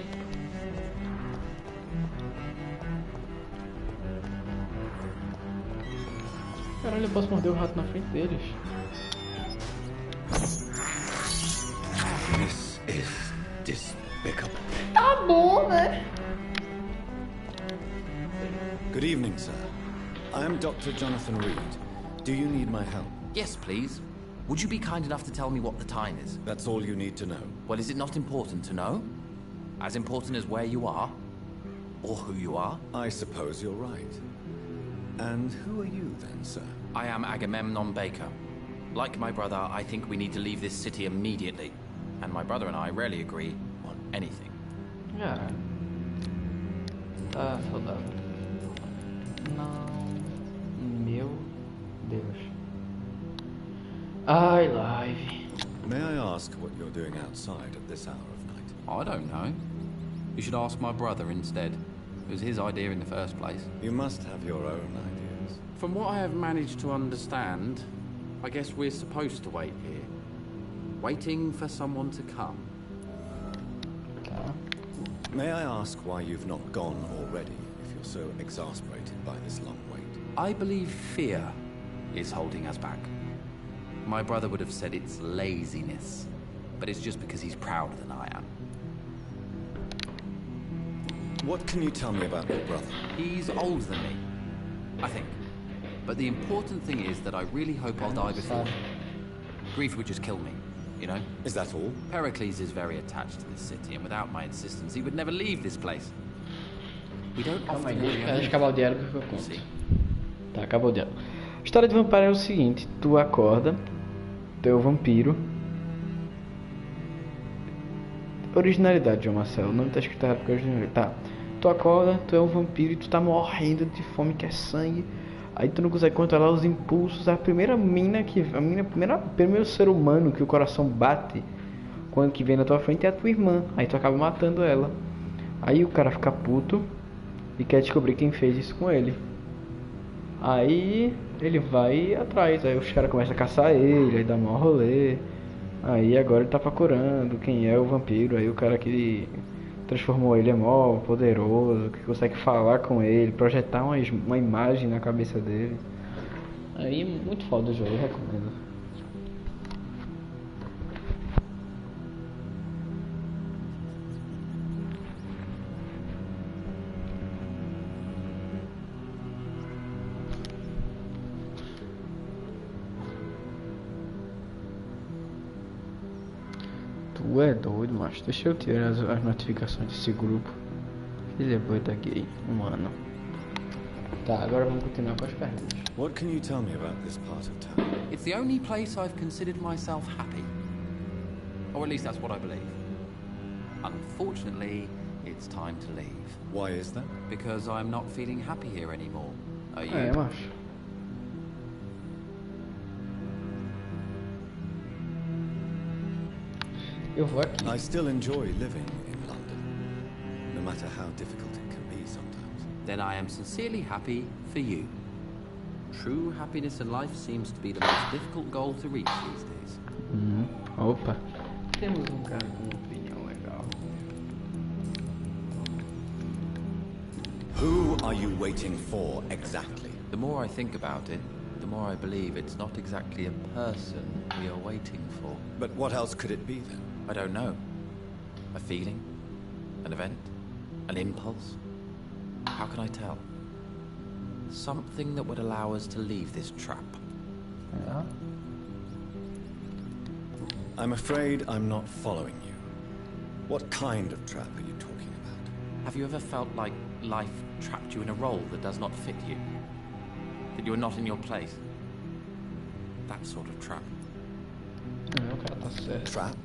Caralho, eu posso morder o rato na frente deles. This is despicable. Tá bom, né? Good evening, sir. I am Dr. Jonathan Reed. Do you need my help? Yes, please. Would you be kind enough to tell me what the time is? That's all you need to know. Well, is it not important to know? As important as where you are? Or who you are? I suppose you're right. And who are you then, sir? I am Agamemnon Baker. Like my brother, I think we need to leave this city immediately. And my brother and I rarely agree on anything. Ah. Tá saudável. Não. Meu Deus. Ai, live. May I ask what you're doing outside at this hour of night? I don't know. You should ask my brother instead. It was his idea in the first place. You must have your own ideas. From what I have managed to understand, I guess we're supposed to wait here. Waiting for someone to come. May I ask why you've not gone already, if you're so exasperated by this long wait? I believe fear is holding us back. My brother would have said it's laziness, but it's just because he's prouder than I am. What can you tell me about your brother? He's older than me, I think. But the important thing is that I really hope I'll die before him. Grief would just kill me, you know? Is that all? Pericles is very attached to this city, and without my insistence, he would never leave this place. We don't often... Deixa acabar o diálogo que eu conto. Tá, acabou o diálogo. A história de Vampyr é o seguinte: tu acorda, tu é o vampiro. Originalidade, João Marcelo, o nome tá escrito errado porque é originalidade. Tá, tu acorda, tu é um vampiro e tu tá morrendo de fome, quer sangue. Aí tu não consegue controlar os impulsos. A primeira primeiro ser humano que o coração bate quando que vem na tua frente é a tua irmã. Aí tu acaba matando ela. Aí o cara fica puto e quer descobrir quem fez isso com ele. Aí ele vai atrás, aí os caras começam a caçar ele, aí dá mó rolê. Aí agora ele tá procurando quem é o vampiro. Aí o cara que transformou ele é mó poderoso, que consegue falar com ele, projetar uma imagem na cabeça dele. Aí muito foda o jogo, eu recomendo. Tu é doido, macho. Deixa eu tirar as notificações desse grupo. Ele é doido gay, humano. Tá, agora vamos continuar com as perguntas. What can you tell me about this part of town? It's the only place I've considered myself happy. Or at least that's what I believe. Unfortunately, it's time to leave. Why is that? Because I'm not feeling happy here anymore. Are you? É, macho. Eu vou aqui. I still enjoy living in London, no matter how difficult it can be sometimes. Then I am sincerely happy for you. True happiness in life seems to be the most difficult goal to reach these days. Opa. Temos cara com uma opinião legal. Who are you waiting for exactly? The more I think about it, the more I believe it's not exactly a person we are waiting for. But what else could it be then? I don't know. A feeling? An event? An impulse? How can I tell? Something that would allow us to leave this trap. Yeah. I'm afraid I'm not following you. What kind of trap are you talking about? Have you ever felt like life trapped you in a role that does not fit you? That you're not in your place? That sort of trap. Okay, that's it. Trap?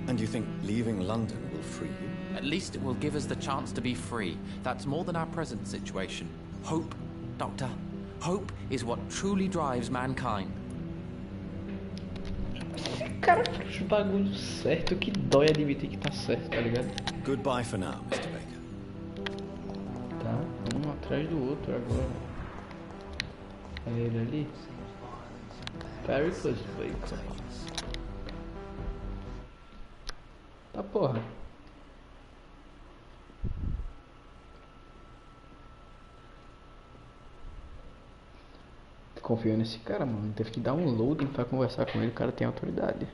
And you think leaving London will free you? At least it will give us the chance to be free. That's more than our present situation. Hope, Doctor. Hope is what truly drives mankind. Esse cara faz o bagulho certo que dói admitir que tá certo, tá ligado? Goodbye for now, Mr. Baker. Tá, um atrás do outro agora. É ele ali. Pericles Baker. Tá porra. Confio nesse cara, mano. Teve que dar um loading pra conversar com ele. O cara tem autoridade.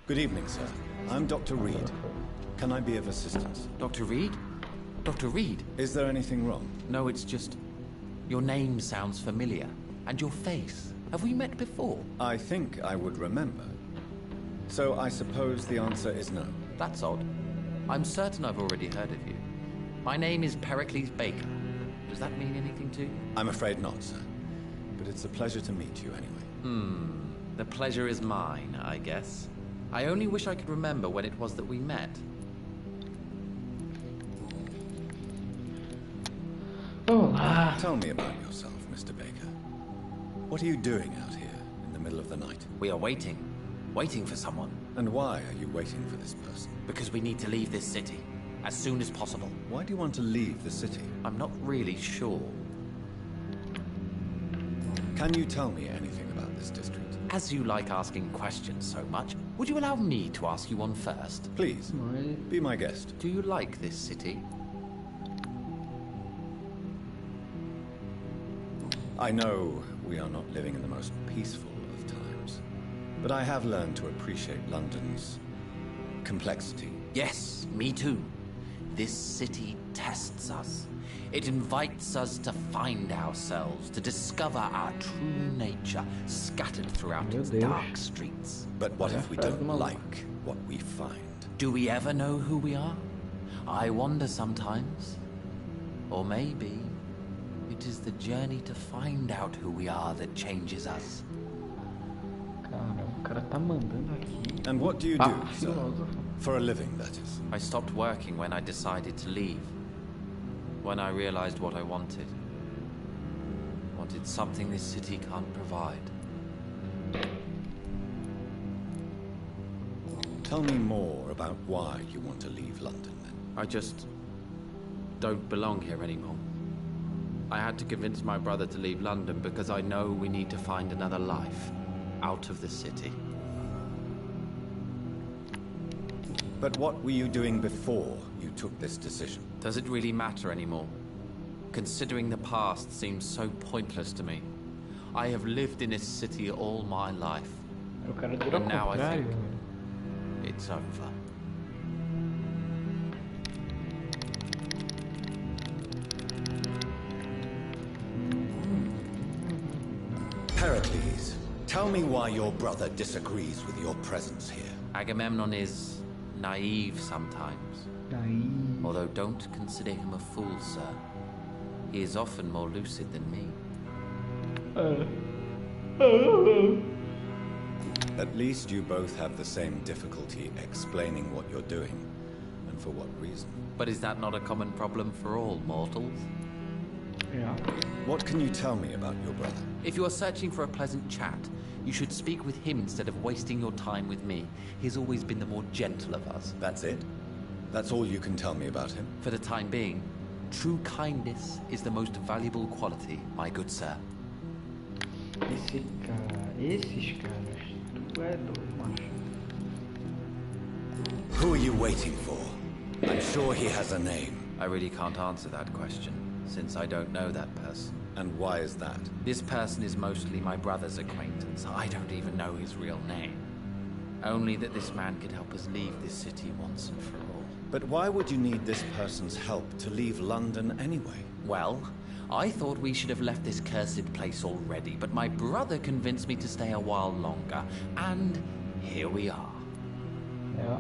Good evening, sir. I'm Dr. Reed. Can I be of assistance? Dr. Reed? Dr. Reed? Is there anything wrong? No, it's just... Your name sounds familiar. And your face. Have we met before? I think I would remember. So I suppose the answer is no. That's odd. I'm certain I've already heard of you. My name is Pericles Baker. Does that mean anything to you? I'm afraid not, sir. But it's a pleasure to meet you anyway. The pleasure is mine, I guess. I only wish I could remember when it was that we met. Olá. Tell me about yourself, Mr. Baker. What are you doing out here in the middle of the night? We are waiting. Waiting for someone. And why are you waiting for this person? Because we need to leave this city. As soon as possible. Why do you want to leave the city? I'm not really sure. Can you tell me anything about this district? As you like asking questions so much, would you allow me to ask you one first? Please, be my guest. Do you like this city? I know we are not living in the most peaceful of times, but I have learned to appreciate London's complexity. Yes, me too. This city tests us. It invites us to find ourselves, to discover our true nature scattered throughout its dark streets. But what if we don't like what we find? Do we ever know who we are? I wonder sometimes. Or maybe it is the journey to find out who we are that changes us. Cara, o cara tá mandando aqui. And what do you do, sir? For a living, that is. I stopped working when I decided to leave. When I realized what I wanted. Wanted something this city can't provide. Tell me more about why you want to leave London, then. I just don't belong here anymore. I had to convince my brother to leave London because I know we need to find another life out of the city. But what were you doing before you took this decision? Does it really matter anymore? Considering the past seems so pointless to me. I have lived in this city all my life. And now I think it's over. Pericles, tell me why your brother disagrees with your presence here. Agamemnon is naive sometimes. Naive. Although don't consider him a fool, sir. He is often more lucid than me. At least you both have the same difficulty explaining what you're doing, and for what reason. But is that not a common problem for all mortals? Yeah. What can you tell me about your brother? If you are searching for a pleasant chat, you should speak with him instead of wasting your time with me. He's always been the more gentle of us. That's it? That's all you can tell me about him? For the time being, true kindness is the most valuable quality, my good sir. Esses caras, tu é doido, macho. Who are you waiting for? I'm sure he has a name. I really can't answer that question, since I don't know that person. And why is that? This person is mostly my brother's acquaintance. I don't even know his real name. Only that this man could help us leave this city once and for all. But why would you need this person's help to leave London anyway? Well, I thought we should have left this cursed place already, but my brother convinced me to stay a while longer, and here we are. Yeah.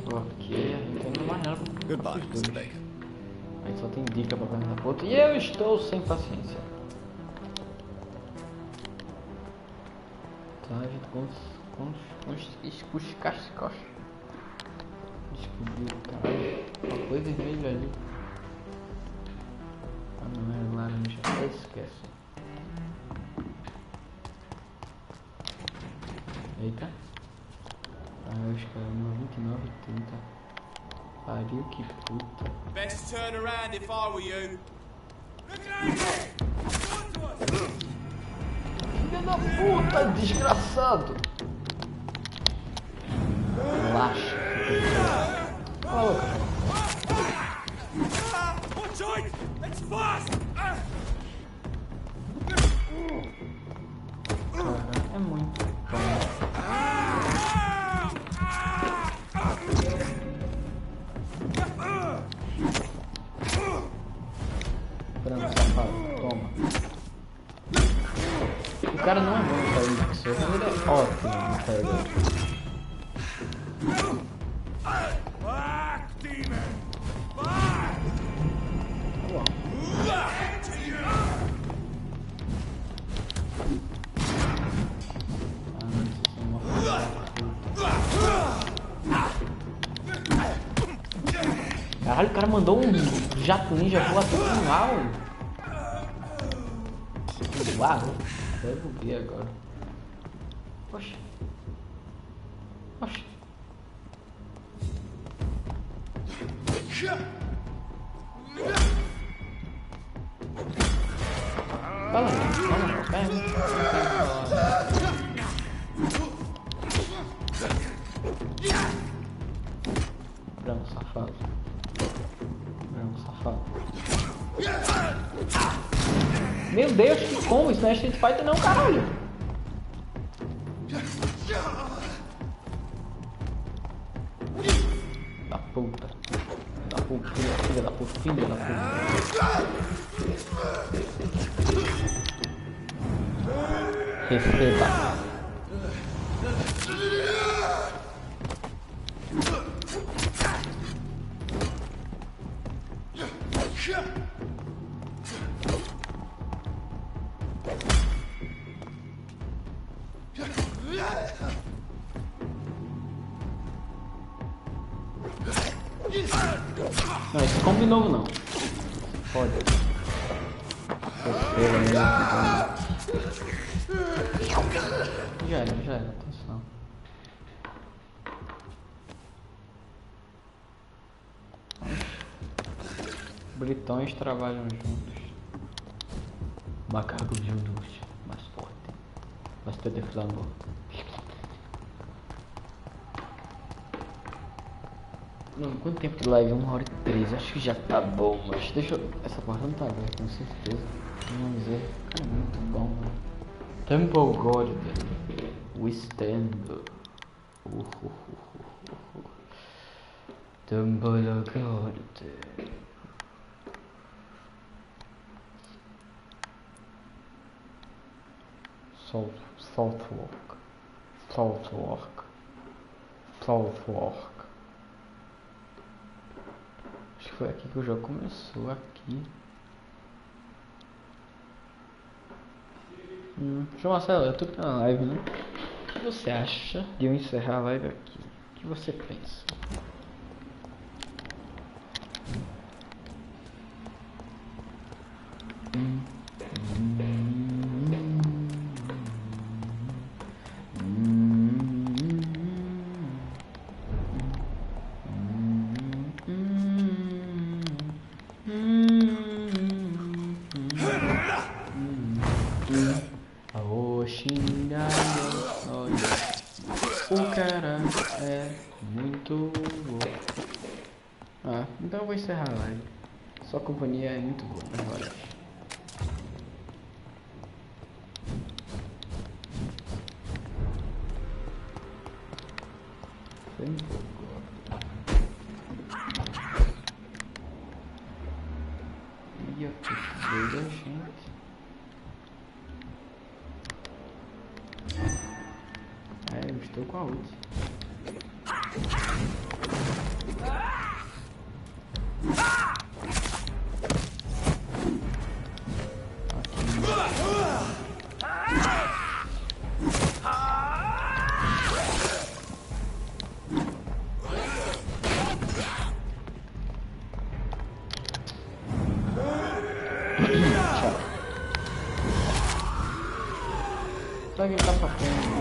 Porque a gente não tem mais nada pra Goodbye, Mr. Baker. Aí só tem dica pra perguntar pro outro. E eu estou sem paciência. Tá, a gente com os cascos. Descobriu, caralho. Uma coisa vermelha ali. Ah, não é laranja. Esquece. Eita. Ah, acho que era 29,30. Pariu, que puta. Best turn around if I were you. Filha da puta, desgraçado. Relaxa. Olha lá, Watch out! It's fast! cara, é muito bom. Branco, safado, toma. O cara não é bom no cair de soco, mas ele é ótimo no cair. Caralho, o cara mandou um jato ninja voar até o final. Uau, deve ver agora. Oxi. Oxi. Fala, Branco safado. Branco safado. Meu Deus, que como? Isso não é Street Fighter não, caralho. Da puta. Da puta, filha da puta, filha da puta. Receba. Não, esse combo de novo não. Pode. Já era, atenção. Britões trabalham juntos. Macacos juntos, mais forte. Bastante flamor. Mano, quanto tempo de live? 1h13. Acho que já tá bom, mas deixa eu... Essa parte não tá bem, com certeza. Vamos dizer. Cara, é muito bom, mano. Temple God. Withstand. Temple God. Southwark. Acho que foi aqui que o jogo começou, aqui. João Marcelo, eu tô na live, né? O que você acha de eu encerrar a live aqui? O que você pensa? O cara é muito bom. Ah, então eu vou encerrar a live. Sua companhia é muito boa, né, agora. E eu precisei da gente. Eu estou com a ult. Só que ele tá pra frente.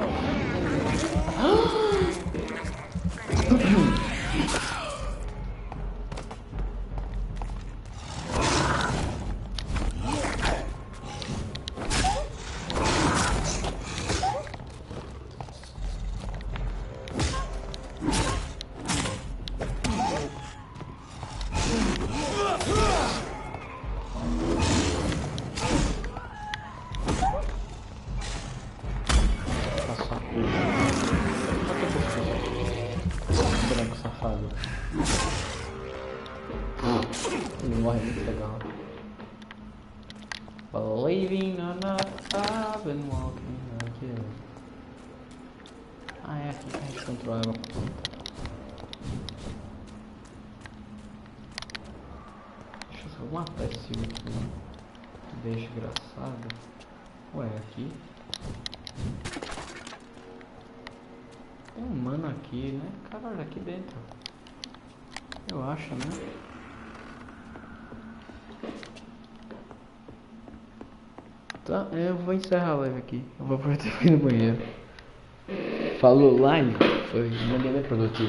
Branco safado. Ele morre muito legal. Believing or not, I've been walking like you. Ah, é aqui que a gente controla ela. Deixa eu só matar esse último. Desgraçado. Ué, aqui. Tem um mano aqui, né? Caralho, aqui dentro. Eu acho, né? Tá, eu vou encerrar a live aqui. Eu vou aproveitar e ir no banheiro. Falou, live. Foi uma dia bem produtiva.